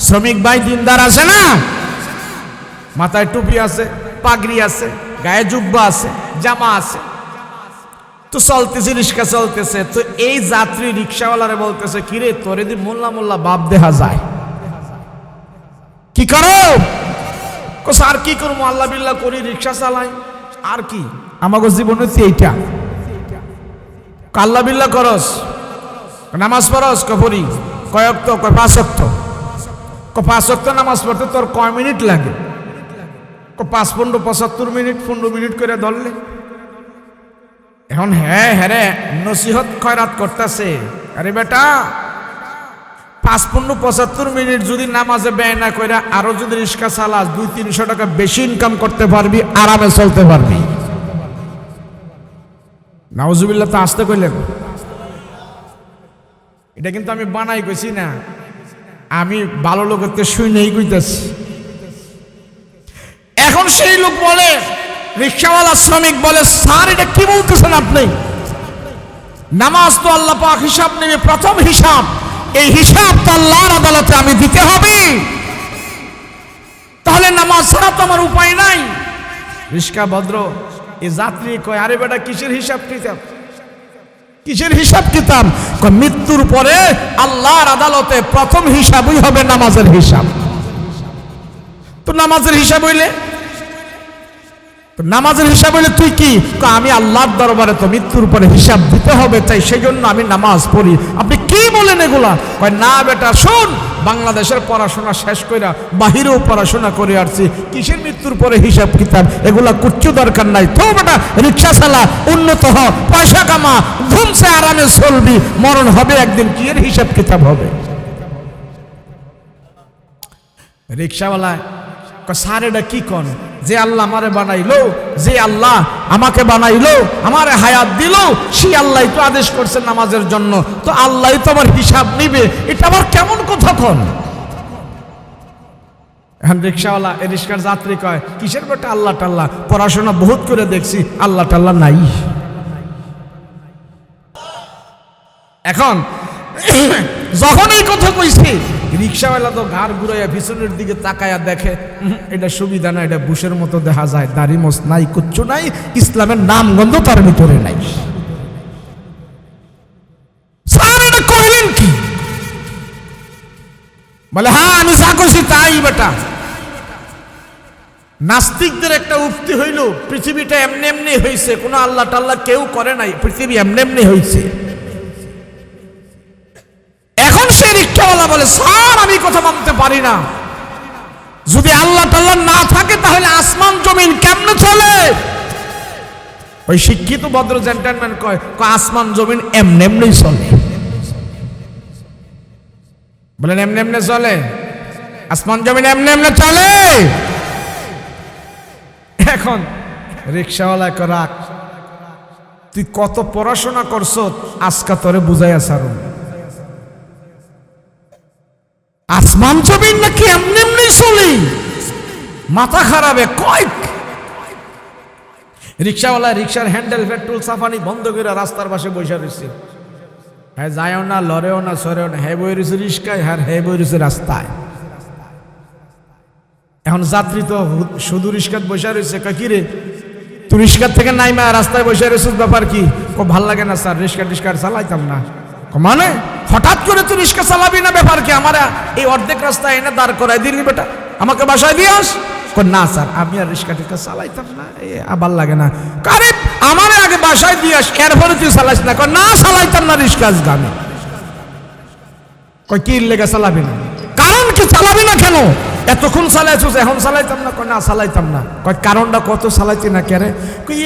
শ্রমিক ভাই দিনদার আছে না, মাথায় টুপি আছে, পাগড়ি আছে, গায়ে জুব্বা আছে, জামা আছে। তো চলতেছে, রিক্সা চলতেছে। তো এই যাত্রী রিক্সাওয়ালারে বলতেছে, কিরে তোরে দি মোল্লা মোল্লা বাপ দেখা যায়, কি করো? আর কি করবো, আল্লাহ বিল্লাহ করি, রিক্সা চালাই, আর কি আমাকে জীবনে এইটা। আল্লাহ বিল্লাহ করস, নামাজ পড়স, করি কয়েক তো 5 ওয়াক্ত, 5 ওয়াক্ত নামাজ পড়তে তোর কয় মিনিট লাগে? 5, 15, 75 মিনিট, 15 মিনিট করে ধরলে। এখন হ্যাঁ হ্যাঁ নসিহত খয়রাত করতেছে, আরে বেটা 5, 15, 75 মিনিট যদি নামাজে ব্যয় না করে আরো যদি রিক্সা চালাস, 200-300 টাকা বেশি ইনকাম করতে পারবি, আরামে চলতে পারবি। নাউজুবিল্লাহ, তো আসতে কইলেন। এটা কিন্তু আমি বানাই কইছি না, আমি ভালো লোকের শুনেই কইতেছি। এখন সেই লোক বলে, রিক্সাওয়ালা শ্রমিক বলে, স্যার এটা কি বলতেছেন আপনি? নামাজ তো আল্লাহ পাক হিসাব নেবে, প্রথম হিসাব, এই হিসাব তো আল্লাহর আদালতে আমি দিতে হবে, তাহলে নামাজ ছাড়া তো আমার উপায় নাই। রিক্সা ভদ্র এই যাত্রী কয়, আরে বেটা কিসের হিসাব কিতাব, কিসের হিসাব কিতাব? মৃত্যুর পরে আল্লাহর আদালতে প্রথম হিসাবই হবে নামাজের হিসাব। তো নামাজের হিসাব হইলে, নামাজের হিসাব হইলে তুই কি? আমি আল্লাহর দরবারে তো মৃত্যুর পরে হিসাব দিতে হবে, তাই সেই জন্য আমি নামাজ পড়ি। আপনি কি বলেন এগুলা? কয় না বেটা শোন, বাংলাদেশের পড়াশোনা শেষ কইরা বাহিরেও পড়াশোনা করে আসছি, কিসের মৃত্যুর পরে হিসাব কিতাব, এগুলা কিচ্ছু দরকার নাই। তো বেটা রিক্সা চালা, উন্নত হ, পয়সা কামা, ঘুমছে আরামে চলবি, মরণ হবে একদিন, কি এর হিসাব কিতাব হবে? রিক্সাওয়ালা স্যার এটা কি কন? যে আল্লাহ আমারে বানাইলো, যে আল্লাহ আমাকে বানাইলো, আমারে হায়াত দিল, সেই আল্লাহ তো আদেশ করছেন নামাজের জন্য, তো আল্লাহ তো আমার হিসাব নিবে, এটা আবার কেমন কথা কন? এখন রিক্সাওয়ালা, এই রিক্সার যাত্রী কয়, কিসের বেটা আল্লাহ টাল্লাহ, পড়াশোনা বহুত করে দেখছি, আল্লাহ টাল্লাহ নাই। এখন যখন এই কথা কইছি, রিক্সাওয়ালা তো ঘাড় ঘুরাইয়া পিছনের দিকে তাকায়া দেখে, এটা সুবিধা না, এটা বুশের মতো দেখা যায়, দাড়ি মোছ নাই, কুচ্ছু নাই, ইসলামের নাম গন্ধ তার ভিতরে নাই। স্যার এটা কইলেন কি? বলে হ্যাঁ আমি যা কইছি তাই বেটা। নাস্তিকদের একটা উক্তি হইল, পৃথিবীটা এমনি এমনি হয়েছে, কোনো আল্লাহ টাল্লাহ কেউ করে নাই, পৃথিবী এমনি এমনি হয়েছে। এখন সে রিক্সাওয়ালা বলে, স্যার আমি কথা মানতে পারি না, যদি আল্লাহ টাল্লাহ না থাকে তাহলে আসমান জমিন কেমনে চলে? ওই শিক্ষিত ভদ্র জেন্টলম্যান কয়, আসমান জমিন এমনি এমনি চলে। বলেন এমনি এমনি চলে? আসমান জমিন এমনি এমনি চলে? এখন রিক্সাওয়ালা রাখ, তুই কত পড়াশোনা করছ, আজকা তোরে বুঝাইয়া সারুন। আসমান জমিন নাকি এমনি এমনি চলি? মাথা খারাপে কয়েক রিক্সাওয়ালা রিক্সার হ্যান্ডেল পেট্রোল সাফানি বন্ধ করে রাস্তার পাশে বসে রয়েছে। হ্যাঁ, যায়ও না, লড়েও না, সরেও না, হ্যাঁ বই রয়েছে রিক্সায়, হ্যাঁ বই রয়েছে রাস্তায়। এখন যাত্রী তো শুধু রিক্সাত বসে রয়েছে। কি রে, তুই রিক্সার থেকে নাইমা রাস্তায় বসে রয়েছিস, ব্যাপার কি? খুব ভাল লাগে না স্যার, রিক্সা চালাইতাম না। মানে হঠাৎ করে তুই রিক্সা চালাবি না, ব্যাপার কি? আমার এই অর্ধেক রাস্তায় এনে দাঁড় করাই দিলি, বেটা আমাকে বাসায় দিয়ে আস। না স্যার, আমি আর রিক্সা টিক্সা চালাইতাম না, আবার লাগে না। আরে আমার আগে বাসায় দিয়ে আস, এরপরে তুই চালাইস না। না চালাইতাম না রিক্সা আমি। কি লেগে চালাবি না? কারণ কি চালাবি না কেন? এতক্ষণ চালাইছিস, এখন চালাইতাম না। না চালাইতাম না। কারণটা কত চালাইছি না কেরে?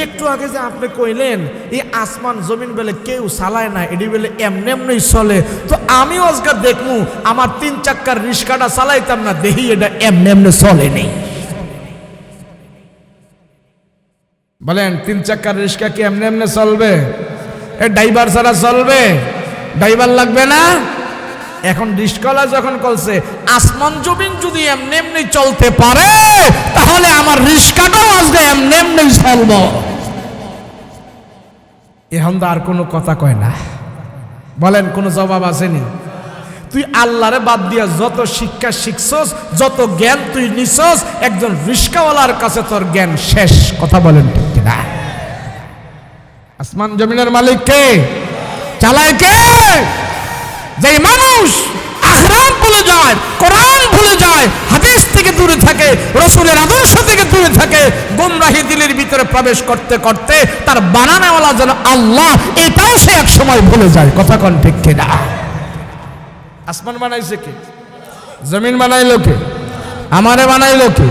একটু আগে যে আপনি কইলেন এই আসমান জমিন বলে কেউ চালায় না, এটি বলে এমনি এমনি চলে, তো আমি আজকে দেখমু আমার 3 চাক্কার রিক্সাটা চালাইতাম না, দেখি এটা এমনি এমনি চলে নেই। বলেন 3 চাক্কার রিক্সা কি এমনি এমনি চলবে? এ ড্রাইভার ছাড়া চলবে? ড্রাইভার লাগবে না? এখন রিক্সাওয়ালা যখন বলছে আসমান জমিন যদি এমনি এমনি চলতে পারে, তাহলে আমার রিক্সাটাও আজকে এমনি এমনি চলব। এখন তো আর কোনো কথা কয় না। বলেন কোনো জবাব আসেনি? তুই আল্লাহরে বাদ দিয়া যত শিক্ষা শিখছস, যত জ্ঞান তুই নিছস, একজন রিক্সাওয়ালার কাছে তোর জ্ঞান শেষ। কথা বলেন ঠিক কিনা? আসমান জমিনের মালিক কে? চালায় কে? যে মানুষ আখরাত ভুলে যায়, কোরআন ভুলে যায়, হাদিস থেকে দূরে থাকে, রাসূলের আদর্শ থেকে দূরে থাকে, গোমরাহি দিলের ভিতরে প্রবেশ করতে করতে তার বানানোওয়ালা যেন আল্লাহ, এটাও সে এক সময় ভুলে যায়। কথা কোন ঠিক কিনা? আসমান বানাইছে কে? জমিন বানাইলো কে? আমারে বানাইলো কে?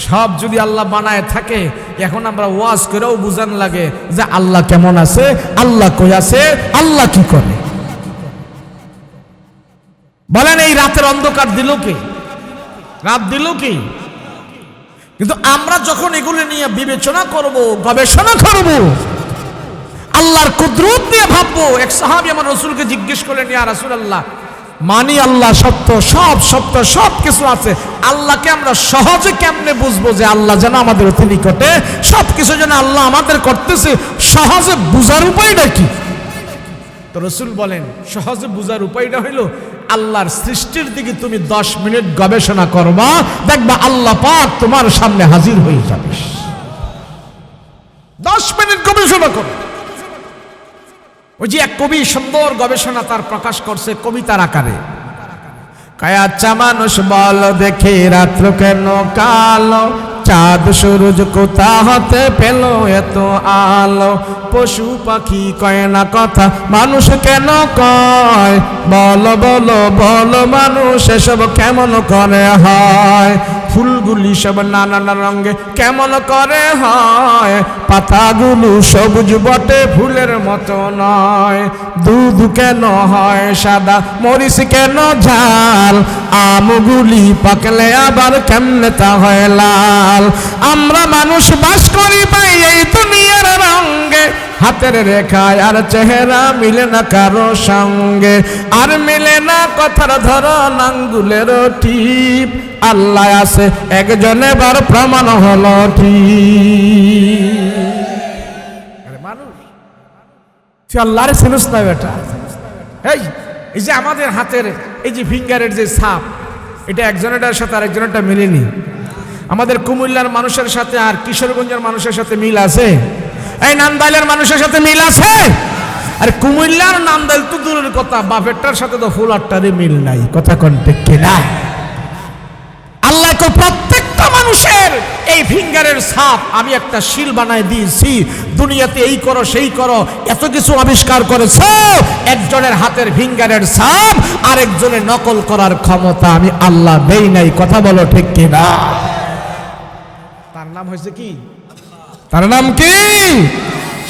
সব যদি আল্লাহ বানায় থাকে, এখন আমরা ওয়াজ করেও বুঝান লাগে যে আল্লাহ কেমন আছে, আল্লাহ কই আছে, আল্লাহ কি করে। বলেন এই রাতের অন্ধকার দিল কে? রাত দিল কি? কিন্তু আমরা যখন এগুলো নিয়ে বিবেচনা করব, গবেষণা করব, আল্লাহর কুদরত নিয়ে ভাববো। এক সাহাবী আমার রাসূলকে জিজ্ঞেস করলেন, ইয়া রাসূলুল্লাহ, মানি আল্লাহ সত্য, সব সত্য, সব কিছু আছে, আল্লাহকে আমরা সহজে কেমনে বুঝবো যে আল্লাহ যেন আমাদের অতি নিকটে, সব কিছু যেন আল্লাহ আমাদের করতেছে, সহজে বুঝার উপায়টা কি? তো রাসূল বলেন, সহজে বুঝার উপায়টা হইল আল্লাহর সৃষ্টির দিকে তুমি 10 মিনিট গবেষণা করবা, দেখবা আল্লাহ পাক তোমার সামনে হাজির হয়ে যাবে। 10 মিনিট গবেষণা করো। ওই যে এক কবি সুন্দর গবেষণা তার প্রকাশ করছে কবিতার আকারে। কায়াচ্ছা মানুষ বল দেখে রাত্র কেন কালো, চাঁদ সূরজ কোথা হতে পেল এত আলো, পশু পাখি কয় না কথা, মানুষ কেন কয়, বলো বলো বলো মানুষ এসব কেমন করে হয়, ফুলগুলি সব নানান রঙে কেমন করে হয়, পাতাগুলো সবুজ বটে ফুলের মতো নয়, দুধ কেন হয় সাদা, মরিচ কেন ঝাল, আমগুলি পাকলে আবার কেমনে তা হয় লাল, আমরা মানুষ বাস করি পাই এই দুনিয়ার রঙে, হাতের রেখায় আর চেহারা মিলে না কারো সঙ্গে, আর মিলে না কথার ধরন আঙ্গুলের টিপ, আল্লাহ আছে একজন এবার প্রমাণ হলো ঠিক। মানুষ তুই আল্লাহরে চিনিস না বেটা? এই যে আমাদের হাতের এই যে ফিঙ্গারের যে ছাপ, এটা একজনের সাথে আরেকজনেরটা মিলেনি। আমাদের কুমিল্লার মানুষের সাথে আর কিশোরগঞ্জের মানুষের সাথে মিল আছে? এই নান্দাইলের মানুষের সাথে মিল আছে? আর কুমিল্লার নান্দাইল তো দূরের কথা, বাপেরটার সাথে তো ফুলারটারই মিল নাই। কথা কোন ঠিক কিনা? আল্লাহ তো প্রত্যেকটা মানুষের এই ফিঙ্গারের ছাপ আমি একটা শিল বানাই দিয়েছি, দুনিয়াতে এই করো সেই করো এত কিছু আবিষ্কার করেছো, একজনের হাতের ফিঙ্গারের ছাপ আরেকজনের নকল করার ক্ষমতা আমি আল্লাহ দেই নাই। কথা বলো ঠিক কিনা? তার নাম হয়েছে কি? তার নাম কি?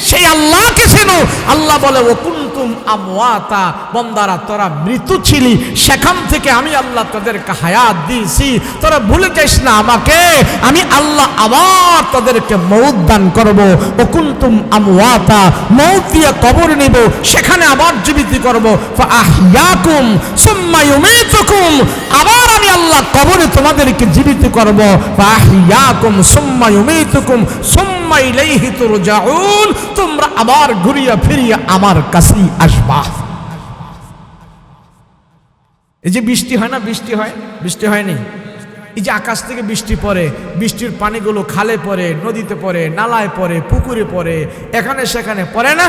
সেই আল্লাহকে চেনো। আল্লাহ বলে ও কুনতুম আমওয়াতা, বান্দারা তোরা মৃত ছিলি, সেখান থেকে আমি আল্লাহ তোদেরকে হায়াত দিয়েছি, তোরা ভুলে যাস না আমাকে, আমি আল্লাহ আবার তাদেরকে মউত দান করব। ও কুনতুম আমওয়াতা, মউত দিয়ে কবর নিব, সেখানে আবার জীবিত করব। ফাআহইয়াকুম সুম্মা ইউমীতুকুম, আবার আমি আল্লাহ কবরে তোমাদেরকে জীবিত করব। ফাআহইয়াকুম সুম্মা ইউমীতুকুম সুম্মা ইলাইহি তুরজাউন, তোমরা আবার ঘুরিয়া ফিরিয়া আমার কাছেই আসবা। এই যে বৃষ্টি হয় না, বৃষ্টি হয়, বৃষ্টি হয়নি, এই যে আকাশ থেকে বৃষ্টি পড়ে, বৃষ্টির পানিগুলো খালে পড়ে, নদীতে পড়ে, নালায় পড়ে, পুকুরে পড়ে, এখানে সেখানে পড়ে না,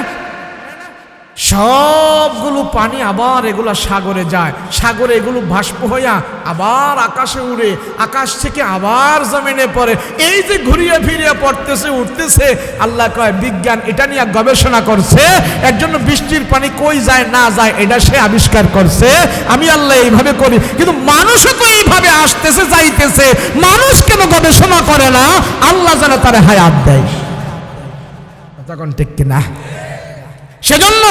সবগুলো পানি আবার এগুলো সাগরে যায়, সাগরে এগুলো বাষ্প হইয়া আবার আকাশে উড়ে, আকাশ থেকে আবার জমিনে পড়ে। এই যে ঘুরিয়ে ফিরিয়ে পড়তেছে, উঠতেছে, আল্লাহ কয় বিজ্ঞান এটা নিয়ে গবেষণা করছে, এর জন্য বৃষ্টির পানি কই যায় না যায় এটা সে আবিষ্কার করছে। আমি আল্লাহ এইভাবে করি, কিন্তু মানুষও তো এইভাবে আসতেছে যাইতেছে, মানুষ কেন গবেষণা করে না? আল্লাহ যেন তার হায়াত দেয়, তখন ঠিক কিনা? সেজন্য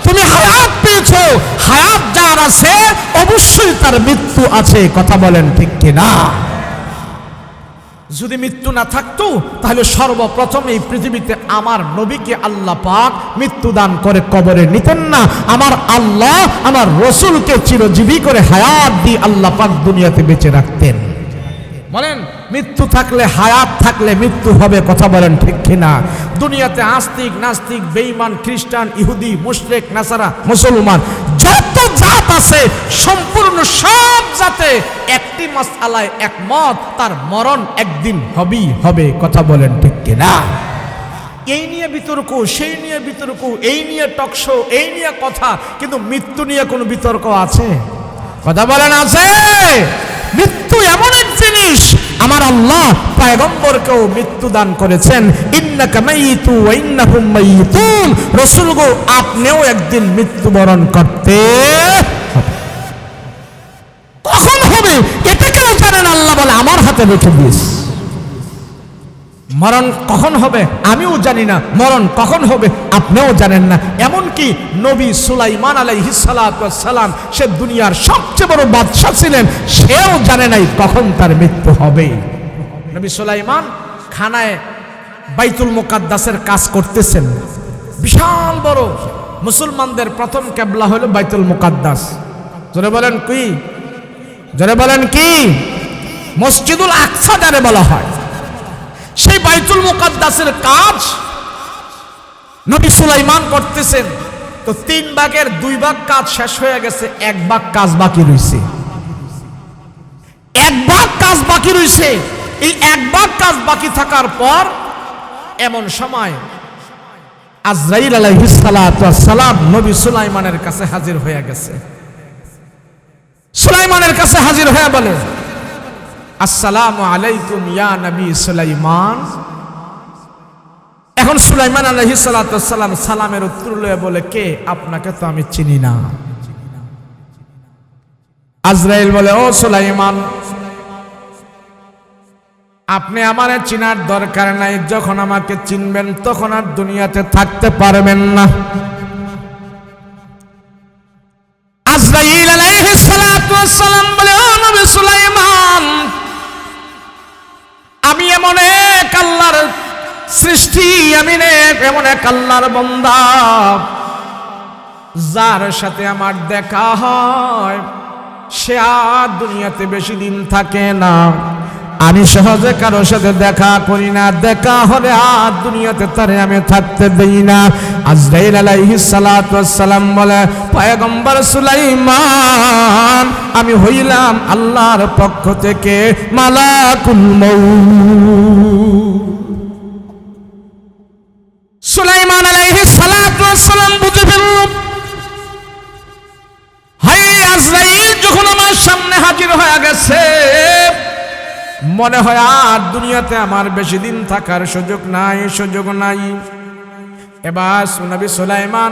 তুমি হায়াত পেয়েছো, হায়াত যার আছে অবশ্যই তার মৃত্যু আছে, কথা বলেন ঠিক কিনা? যদি মৃত্যু না থাকতো তাহলে সর্বপ্রথম এই পৃথিবীতে আমার নবীকে আল্লাহ পাক মৃত্যু দান করে কবরে নিতেন না। আমার আল্লাহ আমার রসুলকে চিরজীবী করে হায়াত দিয়ে আল্লাহ পাক দুনিয়াতে বেঁচে রাখতেন। বলেন, মৃত্যু থাকলে, হায়াত থাকলে মৃত্যু হবে, কথা বলেন ঠিক কিনা? দুনিয়াতে আস্তিক নাস্তিক বেঈমান খ্রিস্টান ইহুদি মুশরিক নাসারা মুসলমান যত জাত আছে সম্পূর্ণ সব জাতে একটি মাসআলায় একমত, তার মরণ একদিন হবেই হবে, কথা বলেন ঠিক কিনা? এই নিয়ে বিতর্ক, সেই নিয়ে বিতর্ক, এই নিয়ে টকশো, এই নিয়ে কথা, কিন্তু মৃত্যু নিয়ে কোনো বিতর্ক আছে? কথা বলেন আছে? মৃত্যু এমন এক জিনিস, আমার আল্লাহ পয়গম্বরকেও মৃত্যু দান করেছেন। ইন্নাকা মাইয়িতু ওয়া ইন্নাহুম মাইয়িতুন, রাসূল গো আপনিও একদিন মৃত্যুবরণ করতে হবে। কখন হবে এটা কেউ জানেন? আল্লাহ বলে আমার হাতে রেখে দিয়েছি। মরণ কখন হবে আমিও জানি না, মরণ কখন হবে আপনিও জানেন না। এমনকি নবী সুলাইমান আলাইহিস সালাতু ওয়াস সালাম, সে দুনিয়ার সবচেয়ে বড় বাদশা ছিলেন, সেও জানে নাই কখন তার মৃত্যু হবে। নবী সুলাইমান খানায় বাইতুল মুকাদ্দাসের কাজ করতেছেন, বিশাল বড়, মুসলমানদের প্রথম কিবলা হলো বাইতুল মুকাদ্দাস। জোরে বলেন কি? জোরে বলেন কি? মসজিদুল আকসা যারে বলা হয়, সেই বাইতুল মুকাদ্দাসের কাজ নবী সুলাইমান করতেছেন। তো 3 ভাগের 2 ভাগ কাজ শেষ হয়ে গেছে, 1 ভাগ কাজ বাকি রয়েছে। 1 ভাগ কাজ বাকি রয়েছে। এই 1 ভাগ কাজ বাকি থাকার পর এমন সময় আজরাইল আলাইহিস সালাতু ওয়াস সালাম নবী সুলাইমানের কাছে হাজির হয়ে গেছে। সুলাইমানের কাছে হাজির হয়ে বলে, আসসালামু আলাইকুম ইয়া নবী সুলাইমান। এখন সুলাইমান আলাইহিস সালাতু ওয়াস সালাম সালামের উত্তর লয়ে বলে, কে? আপনাকে তো আমি চিনি না। আজরাইল বলে, ও সুলাইমান, আপনি আমারে চিনার দরকার নাই, যখন আমাকে চিনবেন তখন আর দুনিয়াতে থাকতে পারবেন না। আজরাইল আলাইহিস সালাতু ওয়াস সালাম বলে, ও নবী সুলাইমান, আমি এমন এক আল্লাহর সৃষ্টি, আমি এমন এক আল্লাহর বান্দা, যার সাথে আমার দেখা হয় সে আর দুনিয়াতে বেশি দিন থাকে না। আমি সহজে কারোর সাথে দেখা করি না, দেখা হলে আর দুনিয়াতে তারে আমি থাকতে দেই না। আজরাইল আলাইহিস সালাতু ওয়াস সালাম বলে, পয়গম্বর সুলাইমান, আমি হইলাম আল্লাহর পক্ষ থেকে মালাকুল মউত। সুলাইমান আলাইহিস সালাতু ওয়াস সালাম বুঝে ফেলল, হায় আজরাইল যখন আমার সামনে হাজির হয়ে গেছে, মনে হয় আর দুনিয়াতে আমার বেশি দিন থাকার সুযোগ নাই, সুযোগ নাই। এবার নবী সুলাইমান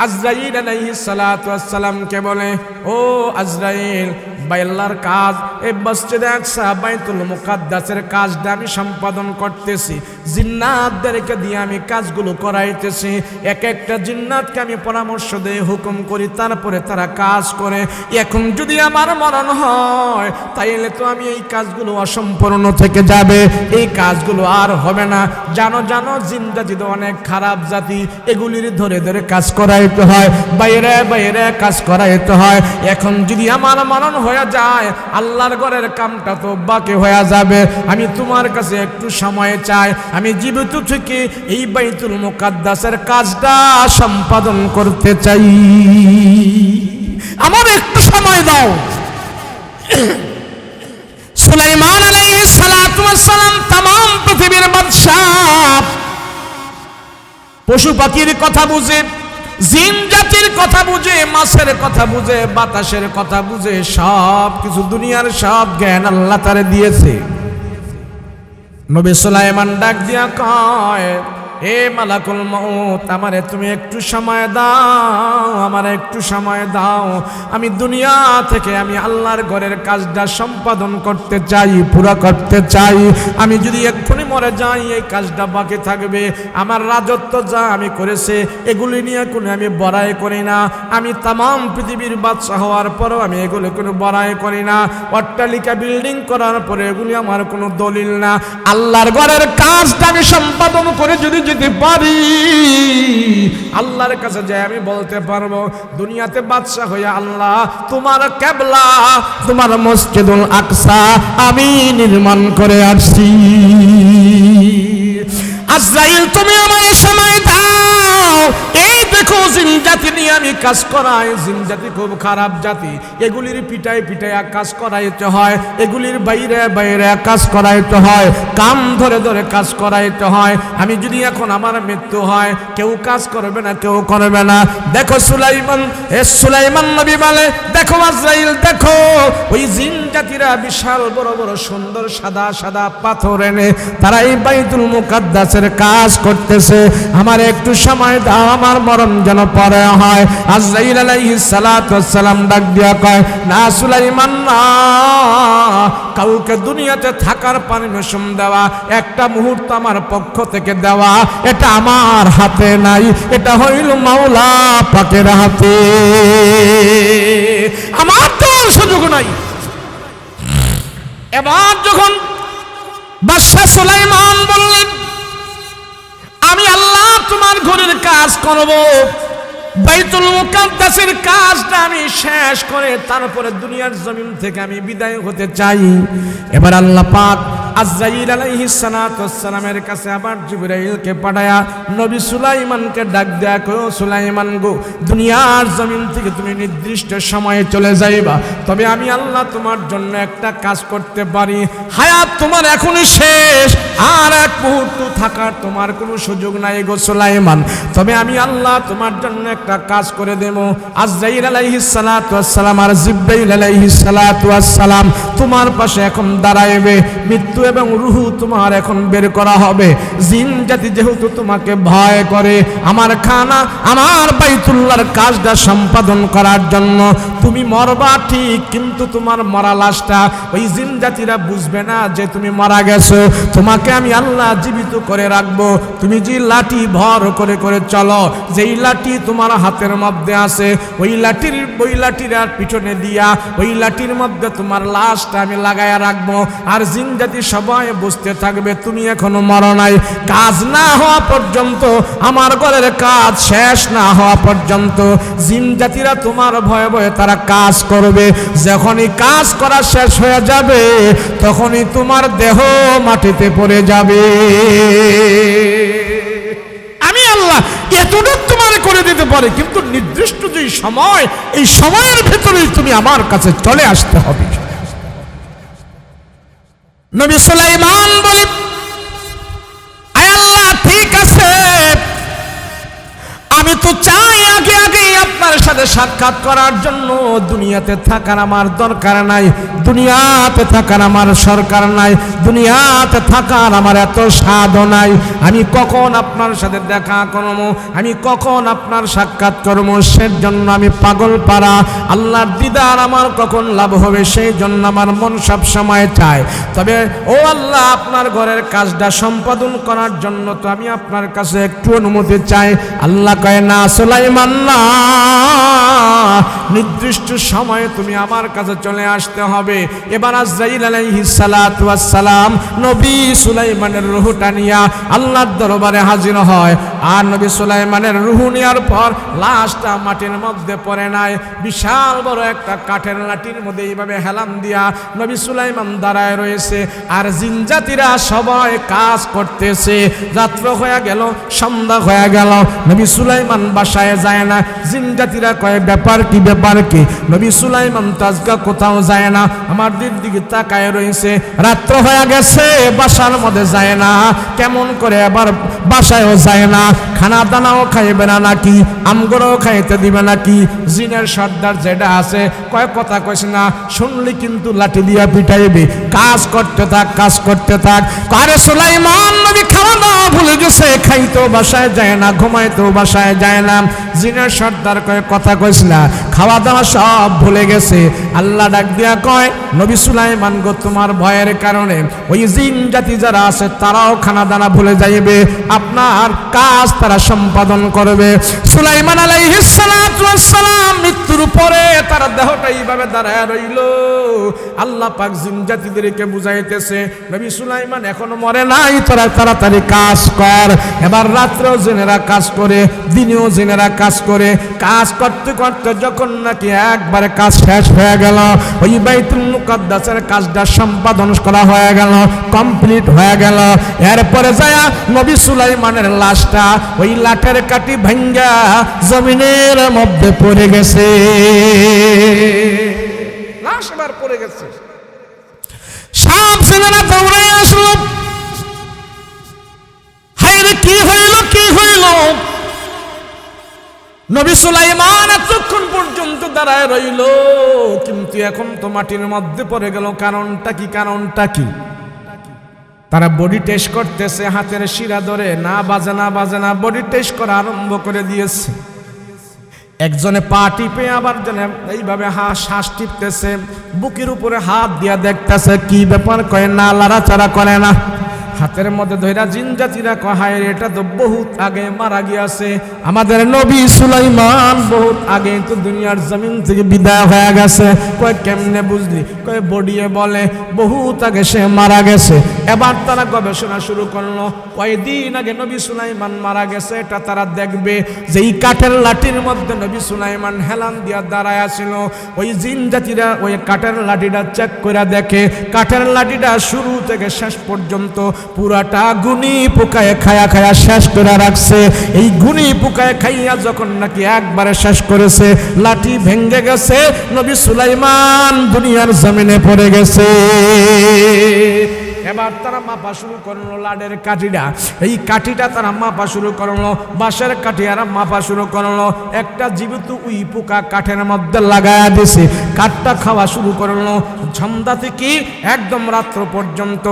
আজরাইল আলাইহিস সালাতু ওয়াস সালামকে বলে, ও আজরাইল, বাইল্লার কাজ এই মসজিদে আকসা বাইতুল মুকাদ্দাসের কাজটা আমি সম্পাদন করতেছি, জিন্নাতদেরকে দিয়ে আমি কাজগুলো করাইতেছি, এক একটা জিন্নাতকে আমি পরামর্শ দিয়ে হুকুম করি, তারপরে তারা কাজ করে। এখন যদি আমার মরণ হয় তাইলে তো আমি এই কাজগুলো অসম্পূর্ণ থেকে যাবে, এই কাজগুলো আর হবে না। জানো জানো জিন জাতি তো অনেক খারাপ জাতি, এগুলির ধরে ধরে কাজ করাইতে হয়, বাইরে বাইরে কাজ করাইতে হয়। এখন যদি আমার মরণ হয়ে যায় আল্লাহর ঘরের কামটা তো বাকি হয়ে যাবে। আমি তোমার কাছে একটু সময় চাই, আমি জীবিত থেকে এই বাইতুল মুকাদ্দাসের কাজটা সম্পাদন করতে চাই, আমার একটু সময় দাও। সুলাইমান আলাইহিস সালাতু ওয়াস সালাম तमाम পৃথিবীর বাদশা, পশু পাখির কথা বুঝে, জিন জাতির কথা বুঝে, মাছের কথা বুঝে, বাতাসের কথা বুঝে, সব কিছু দুনিয়ার সব জ্ঞান আল্লাহ তারে দিয়েছে। নবী সুলাইমান ডাক দিয়া কয়, এ মালাকুল মউত, আমারে তুমি একটু সময় দাও, আমারে একটু সময় দাও। আমি দুনিয়া থেকে আমি আল্লাহর ঘরের কাজটা সম্পাদন করতে চাই, পুরা করতে চাই। আমি যদি এক্ষুনি মরে যাই এই কাজটা বাকি থাকবে। আমার রাজত্ব যা আমি করেছে এগুলি নিয়ে কোনো আমি বড়াই করি না। আমি तमाम পৃথিবীর বাদশা হওয়ার পরও আমি এগুলো কোনো বড়াই করি না। অট্টালিকা বিল্ডিং করার পরে এগুলি আমার কোনো দলিল না। আল্লাহর ঘরের কাজটা আমি সম্পাদন করে যদি যেতে পারি, আল্লাহর কাছে যাই আমি বলতে পারবো, দুনিয়াতে বাদশা হইয়া আল্লাহ তোমার কিবলা, তোমার মসজিদুল আকসা আমি নির্মাণ করে আসছি। আজরাইল, তুমি আমায় সময় দাও। এই দেখো জিন জাতি নিয়ে আমি কাজ করাই, জিন জাতি খুব খারাপ জাতি, এগুলির পিটাই পিটাইয়া কাজ করাইতে হয়, এগুলির বাইরে বাইরে কাজ করাইতে হয়, কাম ধরে ধরে কাজ করাইতে হয়। আমি যদি এখন আমার মৃত্যু হয় কেউ কাজ করবে না, কেউ করবে না। দেখো সুলাইমান, সুলাইমান নবী বলে, দেখো আজরাইল, দেখো ওই জিন জাতিরা বিশাল বড় বড় সুন্দর সাদা সাদা পাথর এনে তারা এই বাইতুল মুকাদ্দাসের কাজ করতেছে। আমার একটু সময় দাও, আমার মরণ যেন পরে হয়। আজরাইল আলাইহিস সালাতু ওয়াস সালাম ডাক দিয়া কয়, না সুলাইমান, না, কাউকে দুনিয়াতে থাকার পারমিশন দেওয়া, একটা মুহূর্ত আমার পক্ষ থেকে দেওয়া, এটা আমার হাতে নাই, এটা হইল মাওলা পাকের হাতে, আমার তো সুযোগ নাই। এবার যখন বাদশা সুলাইমান বললেন, আমি আল্লাহ তোমার ঘরের কাজ করব, বাইতুল মুকাদ্দাসের কাজটা আমি শেষ করে তারপরে দুনিয়ার জমিন থেকে আমি বিদায় হতে চাই। এবার আল্লাহ পাক আজরাইল আলাইহিস সালাতু ওয়াস সালামের কাছে আবার জিবরাইলকে পাঠায়া নবী সুলাইমানকে ডাক দেয়া কয়, সুলাইমান গো, দুনিয়ার জমিন থেকে তুমি নির্দিষ্ট সময়ে চলে যাইবা, তবে আমি আল্লাহ তোমার জন্য একটা কাজ করতে পারি। হায়াত তোমার এখনই শেষ, আর এক মুহূর্ত থাকার তোমার কোনো সুযোগ নাই গো সুলাইমান, তবে আমি আল্লাহ তোমার জন্য একটা কাজ করে দেব। আজরাইল আলাইহিস সালাতু ওয়াস সালাম আর জিবরাইল আলাইহিস সালাতু ওয়াস সালাম তোমার পাশে এখন দাঁড়াইবে, মৃত্যু এবং রূহ তোমার এখন বের করা হবে। জিন জাতি যেহেতু তোমাকে ভয় করে, আমার খানা, আমার বাইতুল্লাহর কাজটা সম্পাদন করার জন্য তুমি মরবা ঠিক, কিন্তু তোমার মরা লাশটা ওই জিন জাতিরা বুঝবে না যে তুমি মারা গেছো। তোমাকে আমি আল্লাহ জীবিত করে রাখবো। তুমি যে লাঠি ভর করে করে চলো, যেই লাঠি তোমার হাতের মধ্যে আছে, ওই লাঠির আর পিছনে দিয়া ওই লাঠির মধ্যে তোমার লাশটা আমি লাগাইয়া রাখবো। আর জিন জাতি সবাই বুঝতে থাকবে তুমি এখনো মরো নাই। কাজ না হওয়া পর্যন্ত, আমার ঘরের কাজ শেষ না হওয়া পর্যন্ত জিন জাতিরা তোমার ভয়ে ভয়ে তারা কাজ করবে। যখনই কাজ করা শেষ হয়ে যাবে তখনই তোমার দেহ মাটিতে পড়ে যাবে। আমি আল্লাহ এতটুকু তোমার করে দিতে পারি, কিন্তু নির্দিষ্ট যে সময়, এই সময়ের ভেতরেই তুমি আমার কাছে চলে আসতে হবে। নবী সুলাইমান বলে, আয় আল্লাহ, ঠিক আছে, আমি তো চাই আগে আগেই আপনার সাথে সাক্ষাৎ করার জন্য দুনিয়াতে থাকার আমার দরকার নাই, দুনিয়াতে থাকার আমার সরকার নাই, দুনিয়াতে থাকার আমার এত স্বাদ নাই। আমি কখন আপনার সাথে দেখা করব, আমি কখন আপনার সাক্ষাৎ করব, সেই জন্য আমি পাগল পারা। আল্লাহর দিদার আমার কখন লাভ হবে, সেই জন্য আমার মন সব সময় চায়। তবে ও আল্লাহ, আপনার ঘরের কাজটা সম্পাদন করার জন্য তো আমি আপনার কাছে একটু অনুমতি চাই। আল্লাহ কয় না সুলাইমান, না, নির্দিষ্ট সময়ে তুমি আমার কাছে চলে আসতে হবে। এবার আজরাইল আলাইহিস সালাতু ওয়াস সালাম নবী সুলাইমানের রূহটা নিয়া আল্লাহর দরবারে হাজির হয়। আর নবী সুলাইমানের রূহ নেওয়ার পর লাশটা মাটির মধ্যে পড়ে নাই, বিশাল বড় একটা কাঠের লাঠির মধ্যে এইভাবে হেলাম দিয়া নবী সুলাইমান দাঁড়ায় রয়েছে। আর জিনজাতিরা সবাই কাজ করতেছে। রাত্র হয়ে গেল, সন্ধ্যা হয়ে গেল, নবী সুলাইমান বাসায় যায় না। জিনজাতিরা কয় ব্যাপার কি, ব্যাপার কি? নবী সুলাইমান তাজগা কোথাও যায় না, আমার দিকে তাকায় রয়েছে। রাত্র হয়ে গেছে, বাসার মধ্যে যায় না। কেমন করে আবার বাসায়ও যায় না? খানা দানাও খাইবে না নাকি? আমগরও খাইতে দিবে নাকি? জিনের সর্দার যেটা আছে কয় কথা কইস না, শুনলি কিন্তু লাঠি দিয়া পিটাইবে। কাজ করতে থাক, কাজ করতে থাক। আরে সুলাইমান নবী খাওয়া দাওয়া ভুলে গেছে, খাইতেও বাসায় যায় না, ঘুমাইতেও বাসায় যায় না। জিনের সর্দার কয় কথা কইস না, খাওয়া দাওয়া সব ভুলে গেছে। আল্লাহ ডাক দিয়া কয় নবী সুলাইমান গো, তোমার ভয়ের কারণে ওই জিন জাতি যারা আছে তারাও খানা দানা ভুলে যাইবে, আপনার কাজ তারা সম্পাদন করবে। সুলাইমান আলাইহিস সালাতু ওয়াস সালাম মৃত্যুর পরে তার দেহটা এইভাবে দাঁড়ায় রইল। আল্লাহ পাক জিন জাতিদেরকে বুঝাইতেছে নবী সুলাইমান এখনো মরে নাই, তোরা তাড়াতাড়ি কাজ কর। এবার রাত্রেও জিনেরা কাজ করে, দিনেও জিনেরা কাজ করে। কাজ করতে করতে যখন নাকি একবারে কাজ শেষ হয়ে গেল, ওই বাইতুল মুকাদ্দাসের কাজটা সম্পাদন করা হয়ে গেল, কমপ্লিট হয়ে গেল। এরপরে যায় নবী সুলাইমানের লাশটা ওই লাঠের কাঠি ভাঙ্গা জমিনের মধ্যে পড়ে গেছে। লাশ এবার পড়ে গেছে। সব ছেলেরা দৌড়ে আসলো, হায়রে কি হইল, কি হইল? নবী সুলাইমান এতক্ষণ পর্যন্ত দাঁড়ায় রইল, কিন্তু এখন তো মাটির মধ্যে পড়ে গেল। কারণটা কি, কারণটা কি? তারা বডি টেস্ট করতেছে, হাতের শিরা ধরে না বাজে না বাজে না, বডি টেস্ট করা আরম্ভ করে দিয়েছে। একজনে পা টিপে আবার জনে এইভাবে শ্বাস টিপতেছে, বুকের উপরে হাত দিয়া দেখতেছে কি ব্যাপার, কয় না, লাড়াচাড়া করে না। হাতের মধ্যে ধইরা জিনজাতিরা কয় হায় রে, এটা তো বহুত আগে মারা গিয়েছে। আমাদের নবী সুলাইমান বহুত আগে তো দুনিয়ার জমিন থেকে বিদায় হয়ে গেছে। কয় কেমনে বুঝলি? কয় বডিয়ে বলে বহুত আগে সে মারা গেছে। এবার তারা গবেষণা শুরু করলো, কয়দিন আগে নবী সুলাইমান মারা গেছে এটা তারা দেখবে। যেই কাঠের লাঠির মধ্যে নবী সুলাইমান হেলান দিয়া দাঁড়ায় ছিল, ওই জিনজাতিরা ওই কাঠের লাঠিটা চেক করে দেখে, কাঠের লাঠিটা শুরু থেকে শেষ পর্যন্ত পুরাটা গুনি পোকায় খায়া খায়া শেষ করে রাখছে। এই গুনি পোকায় খাইয়া যখন নাকি একবারে শেষ করেছে, লাঠি ভেঙে গেছে, নবী সুলাইমান দুনিয়ার জমিনে পড়ে গেছে। এবার তারা মাপা শুরু করলো লাডের কাঠিটা, এই কাঠিটা তারা মাপা শুরু করলো, বাঁশের কাঠি আর মাপা শুরু করলো। একটা জীবিত উই পোকা কাঠের মধ্যে লাগায়া দিছে, কাঠটা খাওয়া শুরু করলো। সন্ধ্যা থেকে একদম রাত্র পর্যন্ত,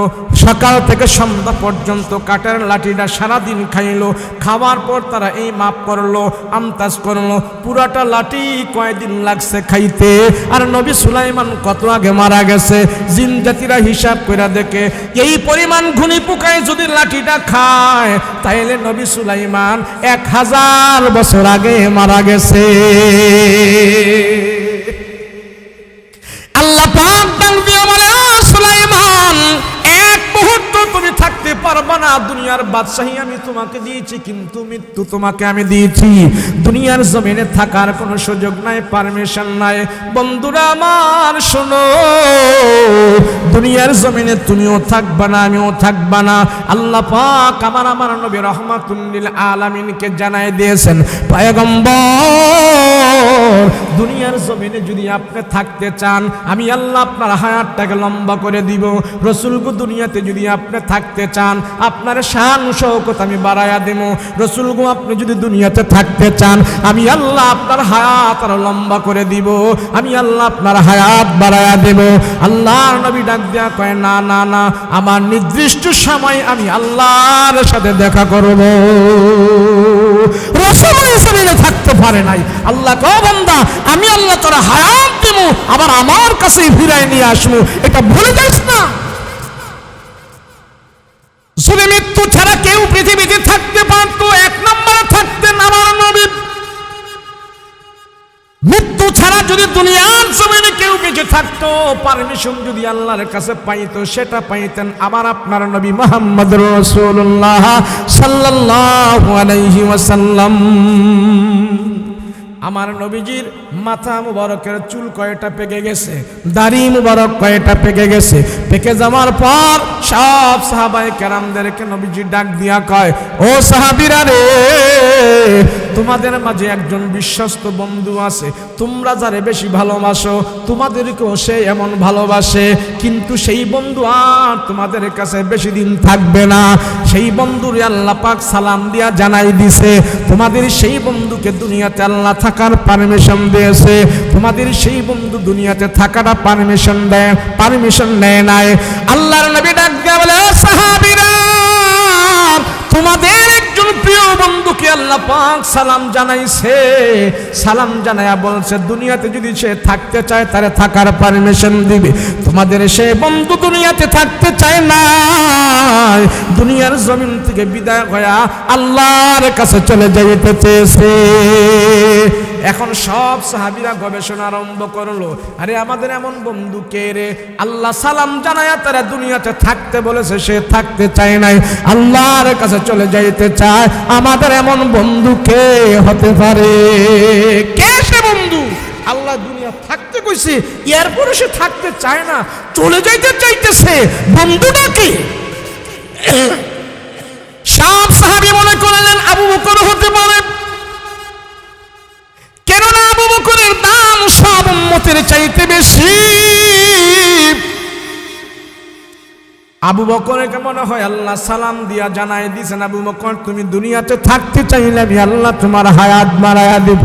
সকাল থেকে সন্ধ্যা পর্যন্ত কাঠের লাঠিটা সারাদিন খাইলো। খাওয়ার পর তারা এই মাপ করলো, আমতাজ করলো পুরাটা লাঠি কয়দিন লাগছে খাইতে। আর নবী সুলাইমান কত আগে মারা গেছে। জিন জাতিরা হিসাব করে দেখে এই পরিমাণ ঘুনি পোকায় যদি লাঠিটা খায়, তাইলে নবী সুলাইমান 1000 বছর আগে মারা গেছে। আল্লাহ পাক ডাক দিয়ে বলে, সুলাইমান এক মুহূর্ত তুমি থাকতে পারবা না। দুনিয়ার বাদশাহী আমি তোমাকে দিয়েছি, কিন্তু মৃত্যু তোমাকে আমি দিয়েছি। দুনিয়ার জমিনে থাকার কোনো সুযোগ নাই, পারমিশন নাই। বন্ধুরা আমার শোনো, দুনিয়ার জমিনে তুমিও থাকবা না, আমিও থাকবা না। আল্লাহ পাক আমার নবী রাহমাতুল লিল আলামিনকে জানাই দিয়েছেন, পয়গম্বর দুনিয়ার জমিনে যদি আপনি থাকতে চান, আমি আল্লাহ আপনার হায়াতটাকে লম্বা করে দিব। রাসূলকে দুনিয়াতে যদি আপনি থাকতে চান, চান আপনার শান শৌকত আমি বাড়ায়া দেব। রসুল গো আপনি যদি দুনিয়াতে থাকতে চান আমি আল্লাহ আপনার হায়াত আরো লম্বা করে দিব, আমি আল্লাহ আপনার হায়াত বাড়ায়া দেব। আল্লাহর নবী ডাক দেয়া কয় না না না, আমার নির্দিষ্ট সময় আমি আল্লাহর সাথে দেখা করব। রসুল জমিনে থাকতে পারে নাই, আল্লাহ কও বান্দা আমি আল্লাহ তোর হায়াত দেব, আবার আমার কাছেই ফিরাই নিয়ে আসবো, এটা ভুলে যাস না। শুধু মৃত্যু ছাড়া কেউ পৃথিবীতে থাকতে পারতো, এক নম্বরে থাকতেন আমার নবী। মৃত্যু ছাড়া যদি দুনিয়ার জমিনে কেউ বেঁচে থাকতো, পারমিশন যদি আল্লাহর কাছে পাইতো, সেটা পাইতেন আমার আপনার নবী মুহাম্মদুর রাসূলুল্লাহ সাল্লাল্লাহু আলাইহি ওয়াসাল্লাম। আমার নবীজির মাথা মুবারকের চুল কয়টা পেকে গেছে, দাড়ি মুবারক কয়টা পেকে গেছে। পেকে যাওয়ার পর সব সাহাবায়ে কেরামদেরকে নবীজি ডাক দিয়া কয়, ও সাহাবীরা রে, তোমাদের মাঝে একজন বিশ্বস্ত বন্ধু আছে, তোমরা যারে বেশি ভালোবাসো তোমাদেরকেও সে এমন ভালোবাসে, কিন্তু সেই বন্ধু আর তোমাদের কাছে বেশি দিন থাকবে না। সেই বন্ধুরে আল্লাহ পাক সালাম দিয়া জানাই দিছে, তোমাদের সেই বন্ধুকে দুনিয়াতে আল্লাহ থাকার পারমিশন দিয়েছে, তোমাদের সেই বন্ধু দুনিয়াতে থাকাটা পারমিশন নেয় নাই। আল্লাহর নবী ডাক দিয়া বলে, সাহাবীরা তোমাদের একজন প্রিয় বন্ধুকে আল্লাহ পাক সালাম জানাইছে, সালাম জানায়া বলছে দুনিয়াতে যদি সে থাকতে চায় তারে থাকার পারমিশন দিবে। তোমাদের সে বন্ধু দুনিয়াতে থাকতে চায় না, দুনিয়ার জমিন থেকে বিদায় হয়ে আল্লাহর কাছে চলে যাইতে চেয়েছে। এখন সব সাহাবীরা গবেষণা আরম্ভ করলো, আরে আমাদের এমন বন্ধু কে রে, আল্লাহ সালাম জানায়া তারা দুনিয়াতে থাকতে বলেছে, সে থাকতে চায় নাই, আল্লাহর কাছে চলে যাইতে চায়, আমাদের এমন বন্ধু কে হতে পারে? কে সে বন্ধু? আল্লাহ দুনিয়া থাকতে কইছে, এরপরে সে থাকতে চায় না, চলে যাইতে চাইতেছে, বন্ধুটা কি? সব সাহাবী মনে করলেন আবু বকর হতে পারে, কেননা আবু বকরের দাম সব উম্মতের চাইতে বেশি। আবু বকরকে মনে হয় আল্লাহ সালাম দিয়া জানাই দিয়েছেন, আবু বকর তুমি দুনিয়াতে থাকতে চাইলে আমি আল্লাহ তোমার হায়াত বাড়ায়া দেব।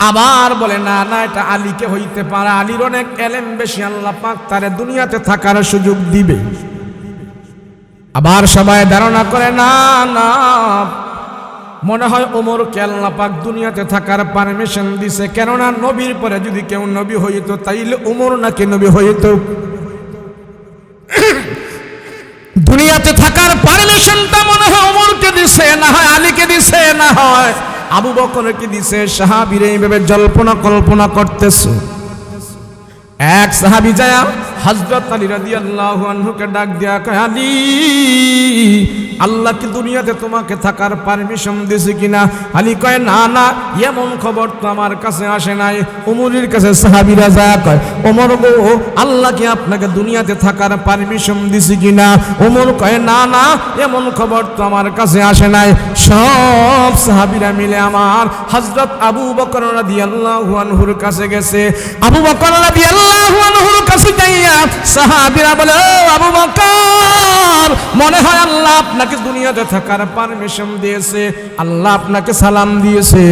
আবার বলে না না, এটা আলীকে হইতে পারে, আলীর অনেক এলেম বেশি, আল্লাহ পাক তারে দুনিয়াতে থাকার সুযোগ দিবে। আবার সবাই ধারণা করে না না, মনে হয় ওমরকে আল্লাহ পাক দুনিয়াতে থাকার পারমিশন দিছে, কেননা নবীর পরে যদি কেউ নবী হইতো তাইলে ওমর নাকি নবী হইতো। দুনিয়াতে থাকার পারমিশনটা মনে হয় ওমরকে দিছে, না হয় আলীকে দিছে, না হয় আবু বকরকে দিছে। সাহাবীরা এইভাবে জল্পনা কল্পনা করতেছে। এক সাহাবী যায় হযরত আলী রাদিয়াল্লাহু আনহুকে ডাক দিয়া কয়, আলী আল্লাহ কি দুনিয়াতে তোমাকে থাকার পারমিশন দিয়েছে কিনা? আলী কয় না না, এমন খবর তো আমার কাছে আসে নাই। ওমরের কাছে সাহাবীরা যায় কয়, ওমর গো আল্লাহ কি আপনাকে দুনিয়াতে থাকার পারমিশন দিয়েছে কিনা? ওমর কয় না না, এমন খবর তো আমার কাছে আসে নাই। সব সাহাবীরা মিলে আমার হযরত আবু বকর রাদিয়াল্লাহু আনহুর কাছে গেছে। আবু বকর রাদিয়াল্লাহু আনহুর কাছে যাইয়া সাহাবীরা বলে, ও আবু বকর, মনে হয় আল্লাহ আপনাকে দুনিয়াতে থাকার পারমিশন দিয়েছে, আল্লাহ আপনাকে সালাম দিয়েছে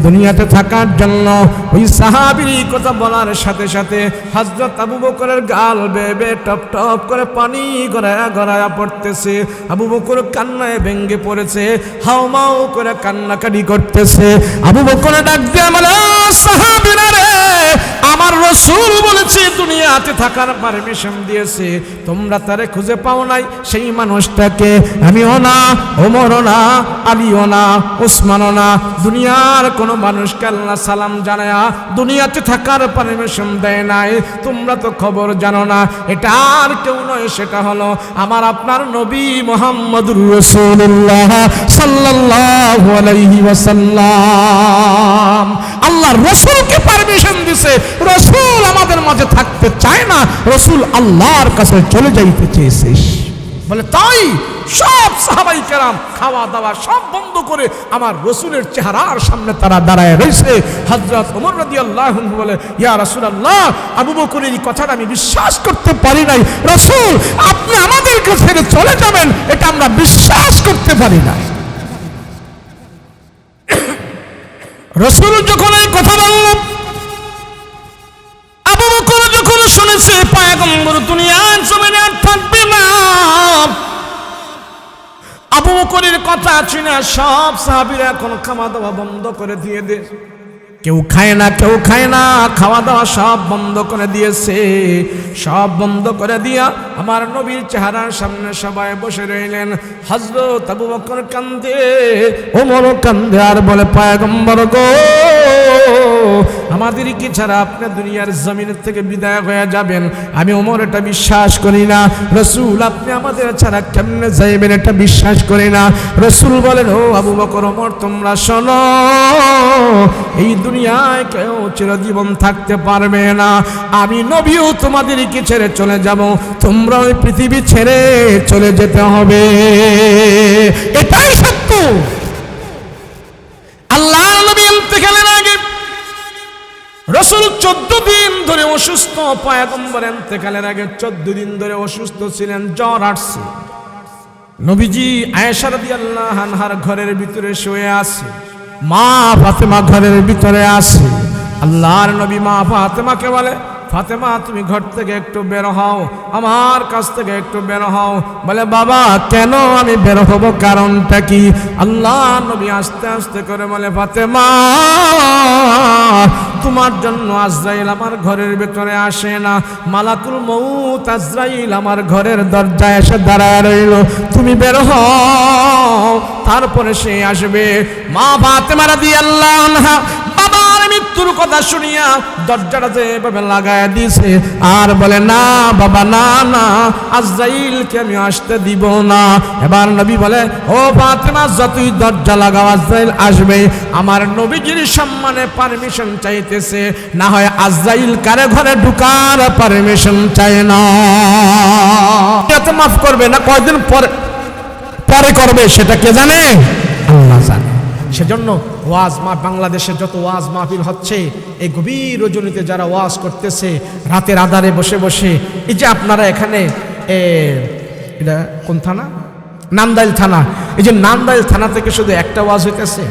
দুনিয়াতে থাকার জন্য। ওই সাহাবীর কথা বলার সাথে সাথে হযরত আবু বকরের গাল বেয়ে টপ টপ করে পানি গড়ায়া গড়ায়া পড়তেছে। আবু বকর কান্নায় ভেঙ্গে পড়েছে, হাউমাউ করে কান্নাকাটি করতেছে। আবু বকর ডাক দিয়ে বলে, সাহাবীরা রে, আমার রাসূল বলেছে দুনিয়াতে থাকার পারমিশন দিয়েছে, তোমরা তারে খুঁজে পাও নাই, সেই মানুষটাকে আমিও না, ওমরও না, আলীও না, ওসমানও না, দুনিয়ার কোনো মানুষকে আল্লাহ সালাম জানায়া দুনিয়াতে থাকার পারমিশন দেয় নাই। তোমরা তো খবর জানো না, এটা আর কেউ নয়, সেটা হলো আমার আপনার নবী মুহাম্মদুর রাসূলুল্লাহ সাল্লাল্লাহু আলাইহি ওয়াসাল্লাম। আল্লাহর রাসূলকে পারমিশন দিছে, রাসূল আমাদের মাঝে থাকতে চায় না, রাসূল আল্লাহর কাছে চলে যাইতে চেয়েছে। বলে তাই সব সাহাবাই কেরাম খাওয়া দাওয়া সব বন্ধ করে আমার রসুলের চেহারার সামনে তারা দাঁড়ায় রয়েছে। হযরত ওমর রাদিয়াল্লাহু আনহু বলে, ইয়া রাসূলুল্লাহ, আবু বকরের এই কথাটা আমি বিশ্বাস করতে পারি নাই। রাসূল, আপনি আমাদেরকে ছেড়ে চলে যাবেন, এটা আমরা বিশ্বাস করতে পারি না। রাসূল যখন এই কথা বললেন, আবু বকর যখন শুনেছে পয়গম্বর দুনিয়ার জমিনে আর থাকবে না, আবু বকরের কথা শুনে সব সাহাবীরা এখন খাওয়া দাওয়া বন্ধ করে দিয়ে দে, কেউ খায় না, কেউ খায় না, খাওয়া দাওয়া সব বন্ধ করে দিয়েছে। সব বন্ধ করে দিয়া আমার নবীর চেহারার সামনে সবাই বসে রইলেন। হযরত আবু বকর কান্দে, ওমর কান্দে, আর বলে, পয়গম্বর গো, আমাদের কি ছাড়া আপনি দুনিয়ার জমিন থেকে বিদায় হয়ে যাবেন? আমি ওমর এটা বিশ্বাস করি না। রাসূল, আপনি আমাদের ছাড়া কেমনে যাইবেন এটা বিশ্বাস করি না। রাসূল বলেন, ও আবু বকর, ওমর, তোমরা শোনো, এই দুনিয়ায় কেউ চিরজীবন থাকতে পারবে না। আমি নবীও তোমাদেরকে ছেড়ে চলে যাব, তোমরা ওই পৃথিবী ছেড়ে চলে যেতে হবে, এটাই সত্য। আল্লাহ নবী ইন্তেকালের আগে রাসূল 14 দিন ধরে অসুস্থ, পয়গম্বর ইন্তেকালের আগে 14 দিন ধরে অসুস্থ ছিলেন, জ্বর আসছে। নবীজি আয়েশা রাদিয়াল্লাহু আনহার ঘরের ভিতরে শুয়ে আছে, মা ফাতেমা ঘরের ভিতরে আছে। আল্লাহর নবী মা ফাতেমাকে বলে, ফাতেমা, তুমি ঘর থেকে একটু বের হও, আমার কাছ থেকে একটু বের হও। বলে, বাবা, কেন আমি বের হব, কারণটা কি? আল্লাহ নবী আস্তে আস্তে করে বলে, ফাতেমা, তোমার জন্য আজরাইল আমার ঘরের ভেতরে আসে না, মালাকুল মউত আজরাইল আমার ঘরের দরজায় এসে দাঁড়ায় রইল, তুমি বের হও, তারপরে সে আসবে। মা ফাতেমা রাদিয়াল্লাহু আনহা বাবার মৃত্যুর কথা শুনিয়া দরজাটাতে এভাবে লাগায় দিয়েছে, আর বলে, না বাবা, না না, আজরাইলকে আমি আসতে দিব না। এবার নবী বলে, ও ফাতেমা, যতই দরজা লাগাও আজরাইল আসবে। আমার নবীজির সম্মানে পারমিশন চাইতেছে, না হয় আজরাইল কারে ঘরে ঢুকার পারমিশন চায় না। এত মাফ করবে না, কয়দিন পরে করবে সেটা কে জানে? আল্লাহ জানে। সেজন্য ওয়াজ বাংলাদেশে যত ওয়াজ মাহফিল হচ্ছে, এই গভীর রজনীতে যারা ওয়াজ করতেছে রাতের আধারে বসে বসে, এই যে আপনারা এখানে এটা কোন থানা? নান্দাইল থানা। এই যে নান্দাইল থানা থেকে শুধু একটা ওয়াজ হইতেছে,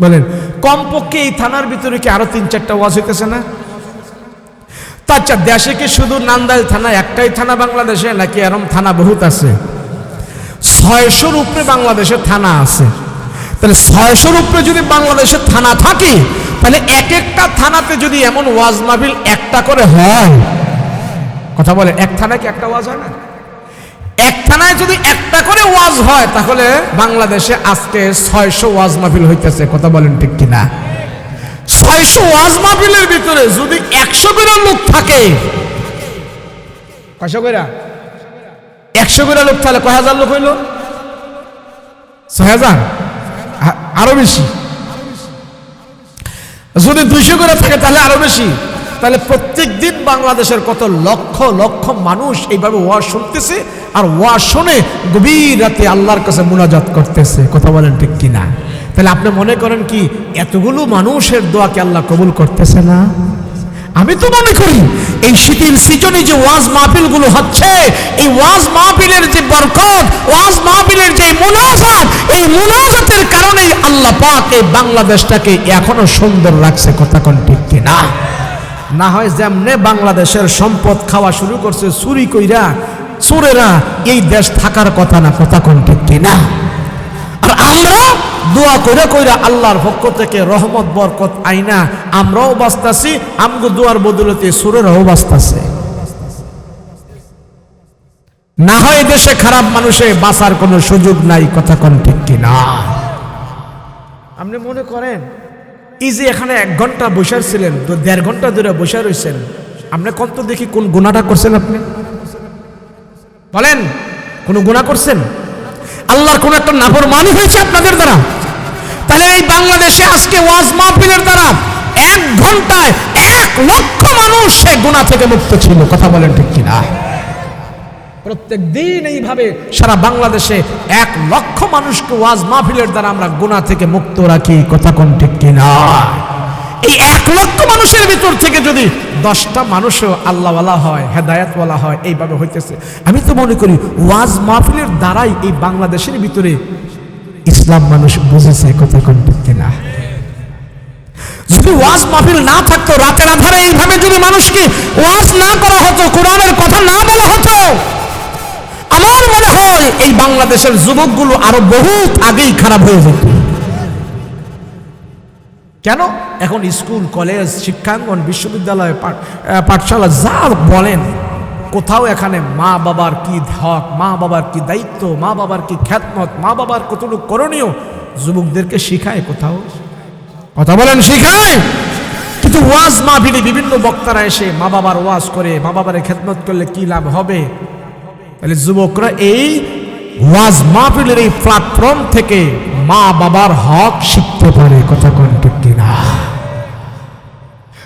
বলেন কমপক্ষে এই থানার ভিতরে কি আরো 3-4টা ওয়াজ হইতেছে না? তো আচ্ছা, দেশে কি শুধু নান্দাইল থানা একটাই থানা বাংলাদেশে, নাকি এরকম থানা বহুত আছে? 600-র উপরে বাংলাদেশে থানা আছে। তাহলে 600-র উপরে যদি বাংলাদেশে থানা থাকে, তাহলে এক একটা থানাতে যদি এমন ওয়াজ মাহফিল একটা করে হয়, কথা বলে, এক থানায় কি একটা ওয়াজ হয় না? এক থানায় যদি একটা করে ওয়াজ হয়, তাহলে বাংলাদেশে আজকে 600 ওয়াজ মাহফিল হইতেছে, কথা বলেন ঠিক কিনা? 600 ওয়াজ মাহফিলের ভিতরে যদি 100 করে লোক থাকে, কয়শো করে? 100 করে লোক, তাহলে কয় হাজার লোক হইল? 6000, আরো বেশি। যদি 200 করে থাকে তাহলে আরো বেশি। তাহলে প্রত্যেক দিন বাংলাদেশের কত লক্ষ লক্ষ মানুষ এইভাবে ওয়াজ শুনতেছে, আর ওয়াজ শুনে গভীর রাতে আল্লাহর কাছে মুনাজাত করতেছে, কথা বলেন ঠিক কিনা? তাহলে আপনি মনে করেন কি এতগুলো মানুষের দোয়াকে আল্লাহ কবুল করতেছে না? আমি তো মনে করি এই শীতের সিজনে যে ওয়াজ মাহফিলগুলো হচ্ছে, এই ওয়াজ মাহফিলের যে বরকত, ওয়াজ মাহফিলের যে মুনাজাত, এই মুনাজাতের কারণেই আল্লাহ পাক এই বাংলাদেশটাকে এখনো সুন্দর রাখছে, কথা কোন ঠিক কিনা? না হয় যেমনে বাংলাদেশের সম্পদ খাওয়া শুরু করছে চুরি কইরা চোরেরা, এই দেশ থাকার কথা না, কথা কোন ঠিক কিনা? আর আমরা দোয়া কইরা কইরা আল্লাহর পক্ষ থেকে রহমত বরকত আইনা আমরাও বাঁচতাছি, আমগো দোয়ার বদলতে চোরেরাও বাঁচতাছে। না হয় দেশে খারাপ মানুষে বাঁচার কোনো সুযোগ নাই, কথা কোন ঠিক কিনা? আপনি মনে করেন এই যে এখানে 1 ঘন্টা বসার ছিলেন, 1.5 ঘন্টা ধরে বসে রয়েছেন, আপনি কত দেখি কোন গুনাহটা করছেন? আপনি বলেন, কোন গুনাহ করছেন? আল্লাহর কোন একটা নাফরমানি হয়েছে আপনাদের দ্বারা? তাহলে এই বাংলাদেশে আজকে ওয়াজ মাহফিলের দ্বারা 1 ঘন্টায় 1 লক্ষ মানুষ সেই গুনাহ থেকে মুক্ত ছিল, কথা বলেন ঠিক কিনা? প্রত্যেক দিন এইভাবে সারা বাংলাদেশে 1 লক্ষ মানুষকে ওয়াজ মাহফিলের দ্বারা আমরা গুনাহ থেকে মুক্ত রাখি, কথা কোন ঠিক কিনা? এই 1 লক্ষ মানুষের ভিতর থেকে যদি 10টা মানুষও আল্লাহওয়ালা হয়, হেদায়েতওয়ালা হয়, এইভাবে হইতেছে। আমি তো মনে করি ওয়াজ মাহফিলের দ্বারাই এই বাংলাদেশের ভিতরে ইসলাম মানুষ বুঝেছে, কথা কোন ঠিক কিনা? যদি ওয়াজ মাহফিল না থাকতো, রাতের আধারে এইভাবে যদি মানুষকে ওয়াজ না করা হতো, কোরআনের কথা না বলা হতো, আমার মনে হয় এই বাংলাদেশের যুবকগুলো আরো বহুত আগেই খারাপ হয়ে যেত। কেন? এখন স্কুল, কলেজ, শিক্ষাঙ্গন, বিশ্ববিদ্যালয়, পাঠশালা যা বলেন, কোথাও এখানে মা বাবার কি হক, মা বাবার কি দায়িত্ব, মা বাবার কি খ্যাতমত, মা বাবার কতটুকু করণীয় যুবকদেরকে শিখায়? কোথাও কথা বলেন, শিখায়? কিন্তু ওয়াজ মাহফিলে বিভিন্ন বক্তারা এসে মা বাবার ওয়াজ করে, মা বাবার খেদমত করলে কি লাভ হবে? তাহলে যুবকরা এই ওয়াজ মাহফিলের এই প্ল্যাটফর্ম থেকে মা বাবার হক শিখতে পারে, কথা কোন ঠিক কিনা?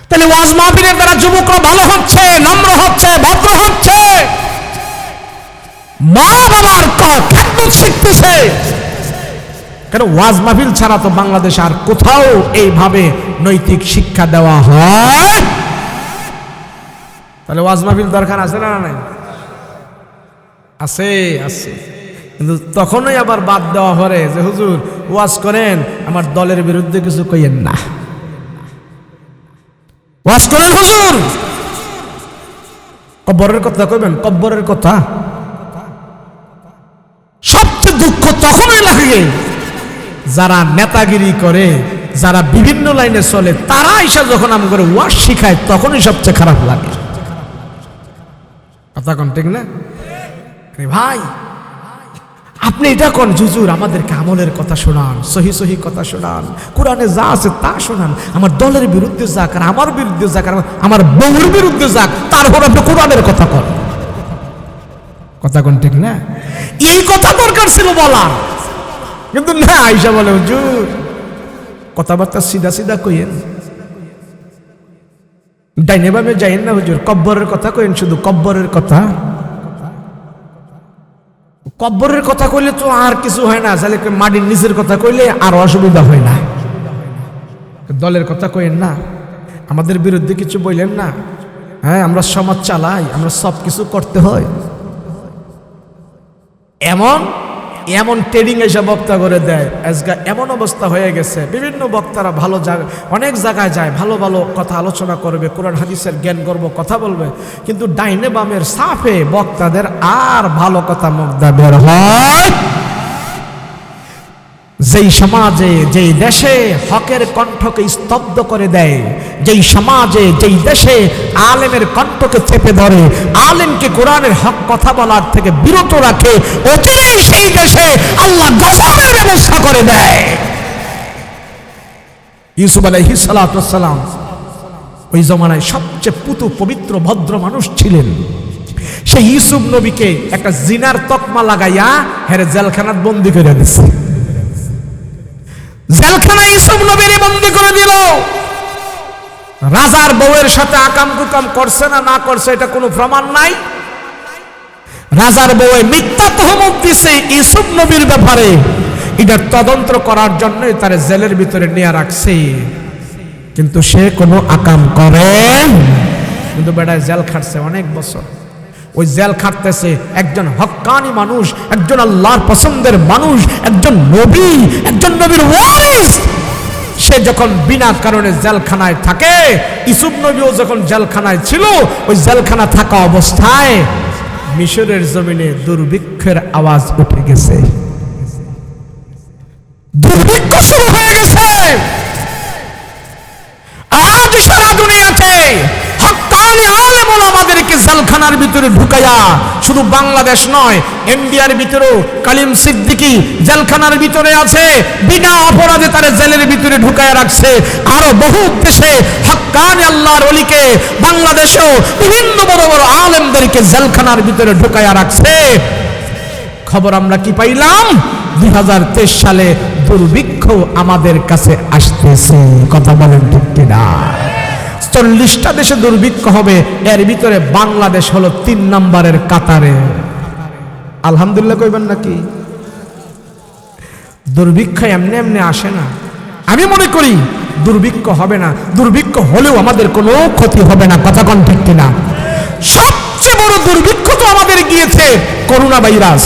তাহলে ওয়াজ মাহফিলের দ্বারা যুবকরা ভালো হচ্ছে, নম্র হচ্ছে, ভদ্র হচ্ছে, মা বাবার খেদমত শিখতেছে। কেন? ওয়াজ মাহফিল ছাড়া তো বাংলাদেশে আর কোথাও এইভাবে নৈতিক শিক্ষা দেওয়া হয়। তাহলে ওয়াজ মাহফিল দরকার আছে না নাই? আছে, আছে। কিন্তু তখনই আবার বাদ দেওয়া হয় যে হুজুর ওয়াজ করেন, আমার দলের বিরুদ্ধে কিছু কইেন না। ওয়াজ করেন হুজুর, কব্বরের কথা কইবেন, কব্বরের কথা। সবচেয়ে দুঃখ তখনই লাগে যারা নেতাগিরি করে, যারা বিভিন্ন লাইনে চলে, তারা এসে যখন আমাদের ওয়াজ শিখায় তখনই সবচেয়ে খারাপ লাগে। কথা কোন ঠিক না? ভাই আপনি এটা কোন হুজুর, আমাদেরকে আমলের কথা শোনান, সহি সহি কথা শোনান, কোরআনে যা আছে তা শোনান। আমার দলের বিরুদ্ধে যাক, আর আমার বিরুদ্ধে যাক, আর আমার বউর বিরুদ্ধে যাক, তারপর আপনি কোরআনের কথা কর। কথা কোন ঠিক না? এই কথা দরকার ছিল বলা, কিন্তু না, আইসা বলে হুজুর কথাবার্তা সিধা সিধা কইেন, ডাইনে বামে যাইেন না হুজুর, কব্বরের কথা কইেন, শুধু কব্বরের কথা। কব্বরের কথা কইলে তো আর কিছু হয় না, তাহলে মাটির নিচের কথা কইলে আর অসুবিধা হয় না। দলের কথা কইেন না, আমাদের বিরুদ্ধে কিছু বললেন না। হ্যাঁ, আমরা সমাজ চালাই, আমরা সব কিছু করতে হয়। এমন এমন ট্রেডিং এসে বক্তা করে দেয়। আজকে এমন অবস্থা হয়ে গেছে, বিভিন্ন বক্তারা ভালো জায়গায়, অনেক জায়গায় যায়, ভালো ভালো কথা আলোচনা করবে, কোরআন হাদিসের জ্ঞান করবো, কথা বলবে, কিন্তু ডাইনে বামের সাফে বক্তাদের আর ভালো কথা মুগ্ধা বের হয়। যেই সমাজে, যেই দেশে হকের কণ্ঠকে স্তব্ধ করে দেয়, যেই সমাজে, যেই দেশে আলেমের কণ্ঠকে চেপে ধরে, আলেমকে কোরআনের হক কথা বলার থেকে বিরত রাখে, অচিরেই সেই দেশে আল্লাহ গজবের ব্যবস্থা করে দেয়। ইউসুফ আলাইহিস সালাতু ওয়াস সালাম ওই জমানায় সবচেয়ে পুতু পবিত্র ভদ্র মানুষ ছিলেন। সেই ইউসুফ নবীকে একটা জিনার তকমা লাগাইয়া হেরে জেলখানাত বন্দী করে দিছে। জেলখানায় ইউসুফ নবীকে বন্দী করে দিল। রাজার বউয়ের সাথে আকাম কুকাম করছে না না করছে এটা কোনো প্রমাণ নাই। রাজার বউয়ে মিথ্যা তহমত দিছে ইউসুফ নবীর ব্যাপারে, এটা তদন্ত করার জন্যই তার জেলের ভিতরে নিয়ে রাখছে, কিন্তু সে কোনো আকাম করেন, কিন্তু বেটায় জেল খাটছে অনেক বছর। ওই জেল খাটতেছে একজন হক্কানি মানুষ, একজন আল্লাহর পছন্দের মানুষ, একজন নবী, একজন নবীর ওয়ারিস। সে যখন বিনা কারণে জেলখানায় থাকে, ইউসুফ নবীও যখন জেলখানায় ছিল, ওই জেলখানা থাকা অবস্থায় মিশরের জমিনে দুর্ভিক্ষের আওয়াজ উঠে গেছে, দুর্ভিক্ষ শুরু হয়ে গেছে। আজ সারা দুনিয়াতে হক্কানি আলেম ওলামাদেরকে জেলখানার ভিতরে ঢুকাইয়া, শুধু বাংলাদেশ নয়, ইন্ডিয়ার ভিতরেও কালিম সিদ্দিকী জেলখানার ভিতরে আছে, বিনা অপরাধে তারা জেলের ভিতরে ঢুকাইয়া রাখছে। আরো বহু দেশে হক্কানি আল্লাহর ওলিকে, বাংলাদেশেও বিভিন্ন বড় বড় আলেমদেরকে জেলখানার ভিতরে ঢুকাইয়া রাখছে। খবর আমরা কি পাইলাম? 2023 সালে দুর্ভিক্ষ আমাদের কাছে আসতেছে। কথা বলেন ঠিক কিনা? 40টা দেশে দুর্ভিক্ষ হবে, এর ভিতরে বাংলাদেশ হলো 3 নম্বরের কাতারে। আলহামদুলিল্লাহ কইবেন নাকি? দুর্ভিক্ষ এমনি এমনি আসে না। আমি মনে করি দুর্ভিক্ষ হবে না, দুর্ভিক্ষ হলেও আমাদের কোনো ক্ষতি হবে না। কথা কোন ঠিক কিনা? সবচেয়ে বড় দুর্ভিক্ষ তো আমাদের গিয়েছে করোনা ভাইরাস।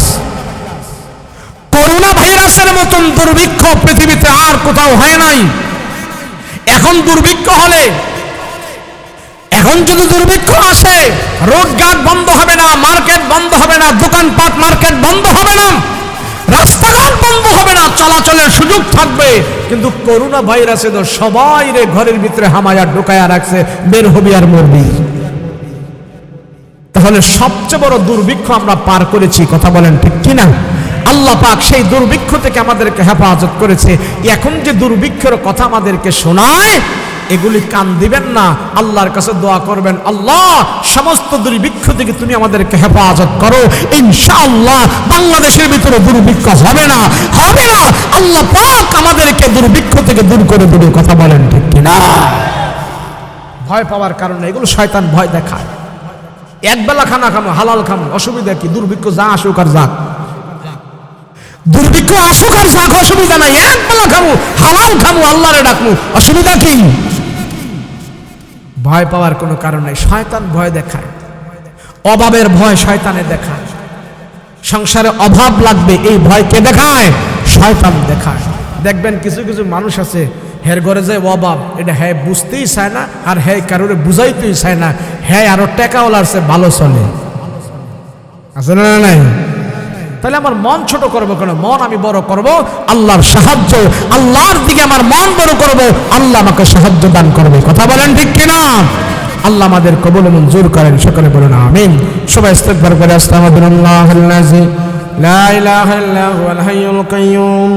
করোনা ভাইরাসের মতন দুর্ভিক্ষ পৃথিবীতে আর কোথাও হয় নাই। এখন দুর্ভিক্ষ হলে, এখন যদি দুর্ভিক্ষ আসে, রোডঘাট বন্ধ হবে না, মার্কেট বন্ধ হবে না, দোকানপাট মার্কেট বন্ধ হবে না, রাস্তাঘাট বন্ধ হবে না, চলাচলের সুযোগ থাকবে। কিন্তু করোনা ভাইরাসে তো সবাই রে ঘরের ভিতরে হামায়া ঢোকায়া রাখছে, বের হবি আর মরবি। তাহলে সবচেয়ে বড় দুর্ভিক্ষ আমরা পার করেছি। কথা বলেন ঠিক কিনা? আল্লাহ পাক সেই দুর্ভিক্ষ থেকে আমাদেরকে হেফাজত করেছে। এখন যে দুর্ভিক্ষের কথা আমাদেরকে শোনায়, এগুলি কান দিবেন না, আল্লাহর কাছে দোয়া করবেন, আল্লাহ সমস্ত দুর্ভিক্ষ থেকে তুমি আমাদেরকে হেফাজত করো। ইনশাআল্লাহ বাংলাদেশের ভিতরে দুর্ভিক্ষ হবে না, হবে না। আল্লাহ পাক আমাদেরকে দুর্ভিক্ষ থেকে দূর করে দেবে। কথা বলেন ঠিক কিনা? ভয় পাওয়ার কারণে এগুলো শয়তান ভয় দেখায়। একবেলা খানা খামো, হালাল খামো, অসুবিধা কি? দুর্ভিক্ষ যা আসুক আর যাক, দুর্ভিক্ষ আসুক আর যাক, অসুবিধা নাই। একবেলা খামো, হালাল খামো, আল্লাহরে ডাকমু, অসুবিধা কি? ভয় পাওয়ার কোনো কারণ নাই। শয়তান ভয় দেখায়, অভাবের ভয় শয়তানে দেখায়। সংসারে অভাব লাগবে এই ভয় কে দেখায়? শয়তান দেখায়। দেখবেন কিছু কিছু মানুষ আছে, হের ঘরে যে অভাব এটা হ্যাঁ বুঝতেই চায় না, আর হ্যাঁ কারোরে বুঝাইতেই চায় না। হ্যাঁ আরো টেকাওয়ালার সে ভালো চলে, আছে না নাই? তাহলে আমার মন ছোট করবো কেন? মন আমি বড় করব আল্লাহর সাহায্য, আল্লাহর দিকে আমার মন বড় করব, আল্লাহ আমাকে সাহায্য দান করবে। কথা বলেন ঠিক কিনা? আল্লাহ আমাদের কবুল মঞ্জুর করেন। সকলে বলুন আমিন। সবাই ইস্তিগফার করে আস্তাগফিরুল্লাহাল্লাযী লা ইলাহা ইল্লা হুয়াল হাইয়ুল কাইয়্যুম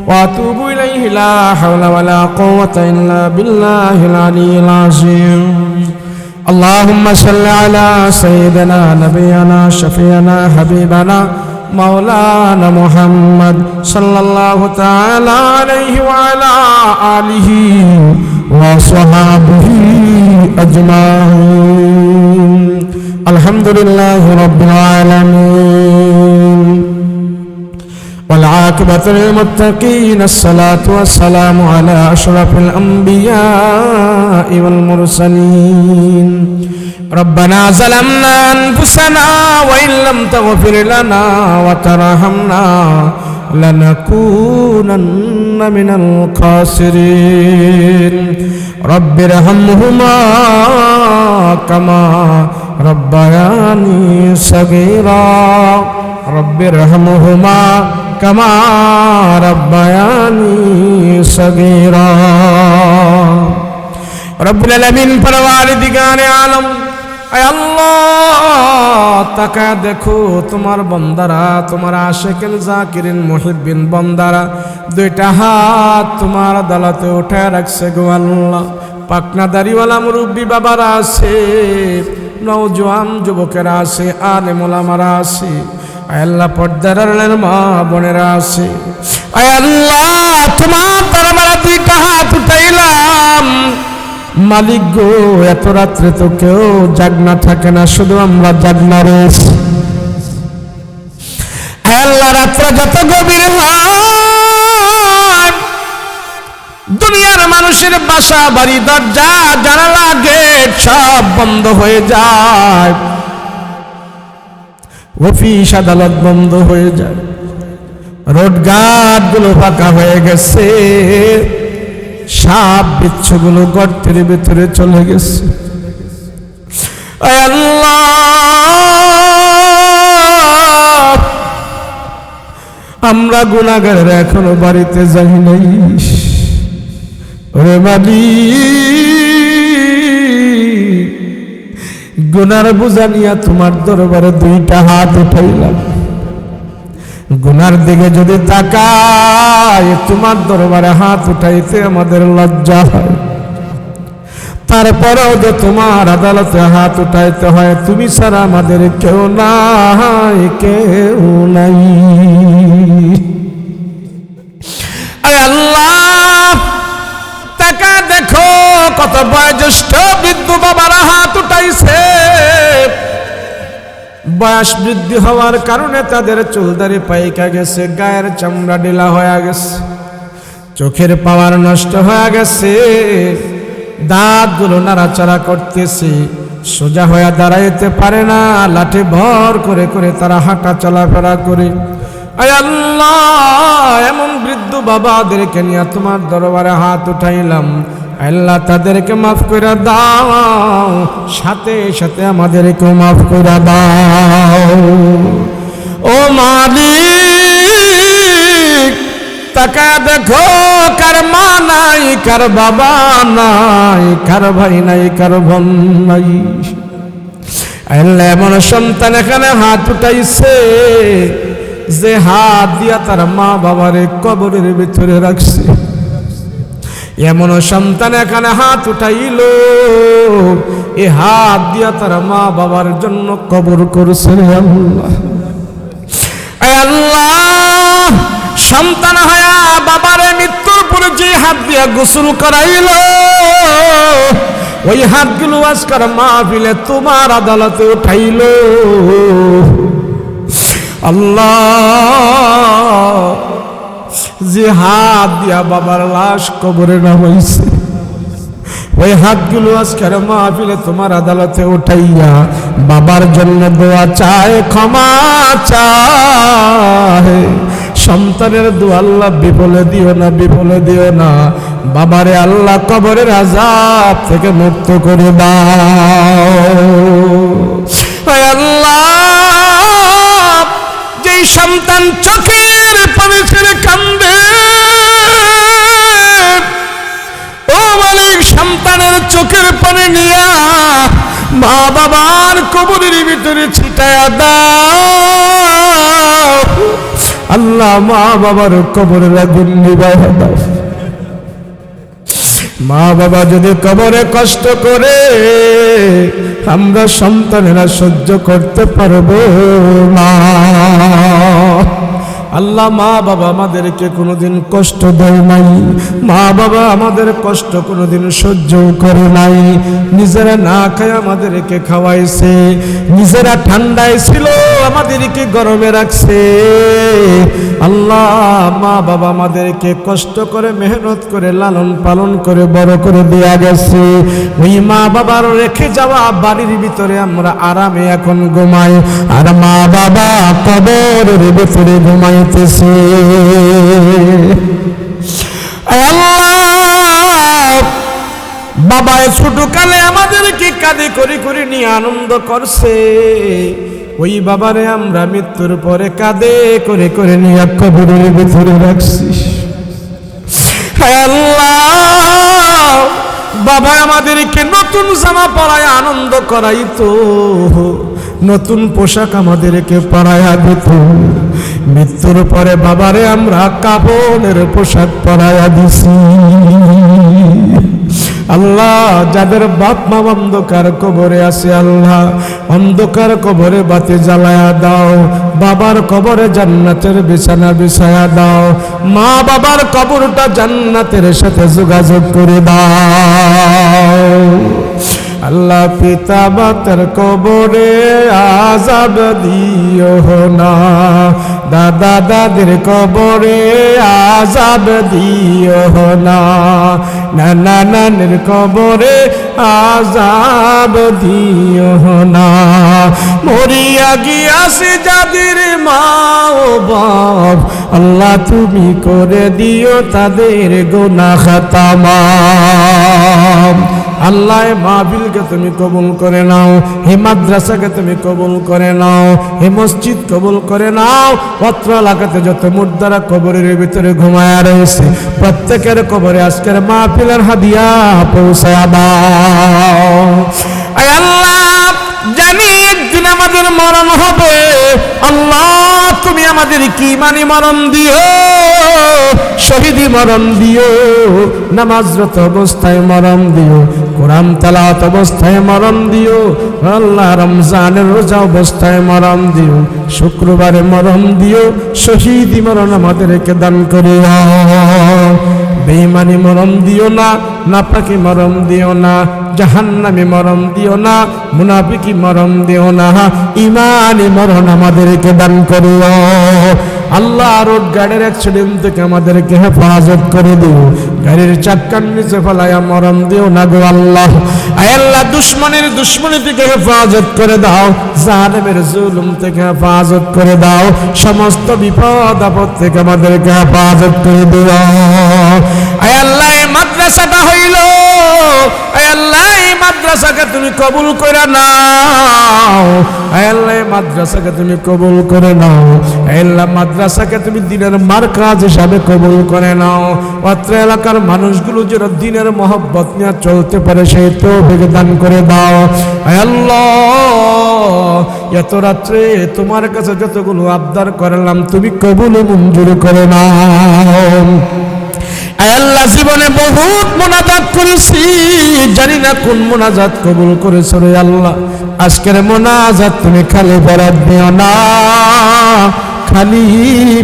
ওয়া আতুবু ইলাইহি লা হাওলা ওয়ালা কুওয়াতা ইল্লা বিল্লাহিল আলিয়্যিল আযীম। আল্লাহুম্মা সাল্লি আলা সাইয়্যিদিনা নাবিয়িনা শাফিয়িনা হাবিবানা মাওলানা মুহাম্মদ সাল্লাল্লাহু তাআলা আলাইহি ওয়া আলা আলিহি ওয়া সাহবিহি আজমাইন। আলহামদুলিল্লাহি রাব্বিল আলামিন ওয়াল আকিবাতু লিল মুত্তাকিন। আসসালাতু ওয়াসসালামু আলা আশরাফিল আমবিয়াই ওয়াল মুরসালিন। ربنا ظلمنا أنفسنا وإن لم تغفر لنا وترحمنا لنكونن من الخاسرين. رب ارحمهما كما ربياني صغيرا. رب ارحمهما كما ربياني صغيرا. রব্বুল আলামিন পরওয়ারদিগারে আলম, আয় আল্লাহ তাকা দেখো তোমার বান্দারা, তোমার আশিকিন জাকিরিন মুহিব্বিন বান্দারা দুইটা হাত তোমার আদালতে উঠে রাখছে গো আল্লাহ। পাকনা দাড়িওয়ালা মুরব্বী বাবারা আছে, নওজোয়ান যুবকেরা আছে, আলেম ওলামারা আছে, আয় আল্লাহ পর্দার আড়ালের মা বোনেরা আছে। আয় আল্লাহ তোমার দরবারে দুইটা হাত উঠাইলাম। মালিক গো, এত রাত্রে তো কেউ জাগনা থাকে না, শুধু আমরা জাগনা রয়েছি। আল্লাহ রাত্রে যত গভীর হয়, দুনিয়ার মানুষের বাসা বাড়ি দরজা জানালা গেট সব বন্ধ হয়ে যায়, অফিস আদালত বন্ধ হয়ে যায়, রোডঘাট গুলো ফাঁকা হয়ে গেছে, সাপ বিচ্ছুগুলো গর্তের ভিতরে চলে গেছে। আল্লাহ আমরা গুনাহগারেরা এখনো বাড়িতে যাই নাই। ওরে মালিক, গুনার বোঝা নিয়া তোমার দরবারে দুইটা হাত উঠাইলাম। গুনার দিকে যদি তাকায়, তোমার দরবারে হাত উঠাইতে আমাদের লজ্জা হয়। তারপরেও যে তোমার আদালতে হাত উঠাইতে হয়, তুমি ছাড়া আমাদের কেউ নাই, কেউ নাই। আয় আল্লাহ তাকা দেখো কত বয়োজ্যেষ্ঠ বৃদ্ধ বাবারা হাত উঠাইছে। বয়স বৃদ্ধি হওয়ার কারণে তাদের চুলদারি পাইকা গেছে, গায়ের চামড়া ঢিলা হয়ে গেছে, চোখের পাওয়ার নষ্ট হয়ে গেছে, দাঁতগুলো নাড়াচাড়া করতেছে, সোজা হয়ে দাঁড়াইতে পারে না, লাঠি ভর করে করে তারা হাঁটা চলাফেরা করে। আয় আল্লাহ, এমন বৃদ্ধ বাবাদেরকে নিয়ে তোমার দরবারে হাত উঠাইলাম, আল্লাহ তাদেরকে মাফ করে দাও, সাথে সাথে আমাদেরকেও মাফ করে দাও। ও মালিক, তাকা দেখো, কার মা নাই, কার বাবা নাই, কার ভাই নাই, কার বোন নাই। আল্লাহ এমন সন্তান এখানে হাত উঠাইছে যে হাত দিয়া তার মা বাবারে কবরের ভিতরে রাখছে। এমন সন্তান এখানে হাত উঠাইল, এ হাত দিয়া তার মা বাবার জন্য কবর করছে। আল্লাহ, আল্লাহ, সন্তান হয়া বাবারে মৃত্যুর পরে যে হাত দিয়া গোসল করাইল, ওই হাতগুলো আজকার মাহফিলে তোমার আদালতে উঠাইল। আল্লাহ, যে হাত দিয়া বাবার লাশ কবরে নামাইছে, ওই হাতগুলো আজকের মাহফিলে তোমার আদালতে উঠাইয়া বাবার জন্য দোয়া চায়, ক্ষমা চায়। সন্তানের দোয়া আল্লাহ বিফলে দিও না, বিফলে দিও না। বাবারে আল্লাহ কবরের আযাব থেকে মুক্ত করে দাও। আল্লাহ, যেই সন্তান চোখের পানি ছেড়ে কান্দে, ও মালিক, সন্তানের চোখের পানি নিয়া মা বাবার কবরের ভিতরে ছিটায়া দাও। আল্লাহ, মা বাবার কবরের আগুন নিভাইয়া দাও। মা বাবা যদি কবরে কষ্ট করে, আমরা সন্তানেরা সহ্য করতে পারবো না। আল্লাহ, মা বাবা আমাদেরকে কোনোদিন কষ্ট দেয় নাই, মা বাবা আমাদের কষ্ট কোনোদিন সহ্য করে নাই। নিজেরা না খায় আমাদেরকে খাওয়াইছে, নিজেরা ঠান্ডায় ছিল আমাদেরকে গরমে রাখছে। আল্লাহ, মা বাবা আমাদেরকে কষ্ট করে মেহনত করে লালন পালন করে বড় করে দেয়া গেছে। ওই মা বাবার রেখে যাওয়া বাড়ির ভিতরে আমরা আরামে এখন ঘুমাই, আর মা বাবা কবরের ভিতরে ঘুমাইতেছে। আল্লাহ, বাবা ছোটকালে আমাদেরকে কাঁধে করে করে নিয়ে আনন্দ করছে, ওই বাবারে আমরা মৃত্যুর পরে কাঁধে করে করে নিয়ে কবরের ভিতরে রাখছি। আল্লাহ, বাবা আমাদেরকে নতুন জামা পরায় আনন্দ করাইতো, নতুন পোশাক আমাদেরকে পরায়া দিত। মৃত্যুর পরে বাবারে আমরা কাপড়ের পোশাক পরায়া দিছি। আল্লাহ, যাদের বাপ মা অন্ধকার কবরে আছে, আল্লাহ অন্ধকার কবরে বাতি জ্বালায়া দাও। বাবার কবরে জান্নাতের বিছানা বিছায়া দাও। মা বাবার কবরটা জান্নাতের সাথে যোগাযোগ করে দাও। আল্লাহ, পিতা মাতার কবরে আযাব দিও না, দাদা দাদির কবরে আযাব দিও না, নানা নানির কবরে আযাব দিও না। মরিয়া গিয়াছে যাদের মা ও বাপ, আল্লাহ তুমি করে দিও তাদের গুনাহ খাতা। আল্লাহ, মাহফিলকে তুমি কবুল করে নাও, হে মাদ্রাসাকে তুমি কবুল করে নাও, হে মসজিদ কবুল করে নাও। অত্র এলাকাতে যত মুর্দারা কবরের ভিতরে ঘুমায়া রয়েছে, প্রত্যেকের কবরে আজকের মাহফিলের হাদিয়া পৌঁছায়া দাও। আয় আল্লাহ, জানি একদিন আমাদের মরণ হবে, আল্লাহ তুমি আমাদের কি ইমানি মরণ দিও, শহীদি মরণ দিও, নামাজরত অবস্থায় মরণ দিও, কোরআন তেলাওয়াত অবস্থায় মরণ দিও। আল্লাহ, রমজানের রোজা অবস্থায় মরণ দিও, শুক্রবারে মরণ দিও, শহীদি মরণ আমাদেরকে দান করিও। বেঈমানি মরণ দিও না, নাপাকি মরণ দিও না, জাহান্নামী মরণ দিও না, মুনাফিকি মরণ দিও না, ঈমানি মরণ আমাদেরকে দান করিও। আল্লাহ রোড গাড়ির অ্যাক্সিডেন্ট থেকে আমাদেরকে হেফাজত করে দিও, গাড়ির চাক্কার নিচে ফেলাইয়া মরণ দিও না গো আল্লাহ। আয় আল্লাহ, দুশ্মনী থেকে হেফাজত করে দাও, জালেমের জুলুম থেকে হেফাজত করে দাও, সমস্ত বিপদ আপদ থেকে আমাদেরকে হেফাজত করে দিও। আয় আল্লাহ, এই মাদ্রাসাটা হইল, আয় আল্লাহ এই মাদ্রাসাকে তুমি কবুল করে নাও, আয় আল্লাহ এই মাদ্রাসাকে তুমি কবুল করে নাও, আয় আল্লাহ মাদ্রাসাকে তুমি দিনের মার্কাজ হিসাবে কবুল করে নাও। অত্র এলাকার মানুষগুলো যেন দিনের মহব্বত নিয়ে চলতে পারে সেই তৌফিক দান করে দাও। আয় আল্লাহ, এত রাত্রে তোমার কাছে যতগুলো আবদার করলাম তুমি কবুল মঞ্জুর করে নাও। আয় আল্লাহ, জীবনে বহুত মোনাজাত করেছি, জানি না কোন মোনাজাত কবুল করেছো রে আল্লাহ। আজকের মোনাজাত তুমি খালি ফেরত দিও না, খালি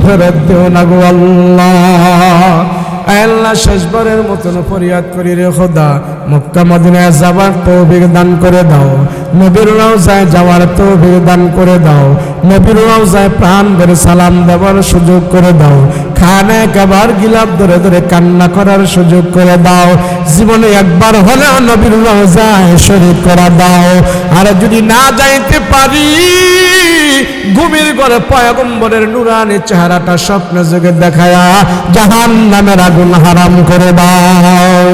ফেরত দিও না গো আল্লাহ। আয় আল্লাহ, শেষবারের মতন ফরিয়াদ করি রে খোদা, মক্কা মদিনায় যাবার তৌফিক দান করে দাও, নবীর রওজায় যাওয়ার তৌফিক দান করে দাও, নবীর রওজায় প্রাণ ভরে সালাম দেওয়ার সুযোগ করে দাও, খানে কাবার গিলাপ ধরে ধরে কান্না করার সুযোগ করে দাও, জীবনে একবার হলেও নবীর রওজায় শরীক করে দাও। আর যদি না যাইতে পারি, ঘুমের ঘরে পয়গম্বরের নুরানি চেহারাটা স্বপ্নে যোগে দেখায়া জাহান্নামের আগুন হারাম করে দাও।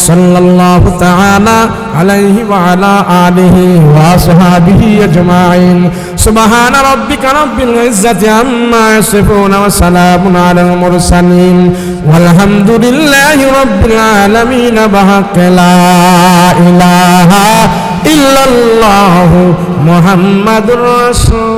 সাল্লাল্লাহু তাআলা আলাইহি ওয়া আলা আলিহি ওয়া আসহাবিহি আজমাইন। সুবহান রাব্বিকা রাব্বিল ইজ্জাতি আম্মা ইয়াসিফুন ওয়া সালামুন আলাল মুরসালিন ওয়ালহামদুলিল্লাহি রাব্বিল আলামিন। বিহাক্কি লা ইলাহা ইল্লাল্লাহু মুহাম্মাদুর রাসূলুল্লাহ।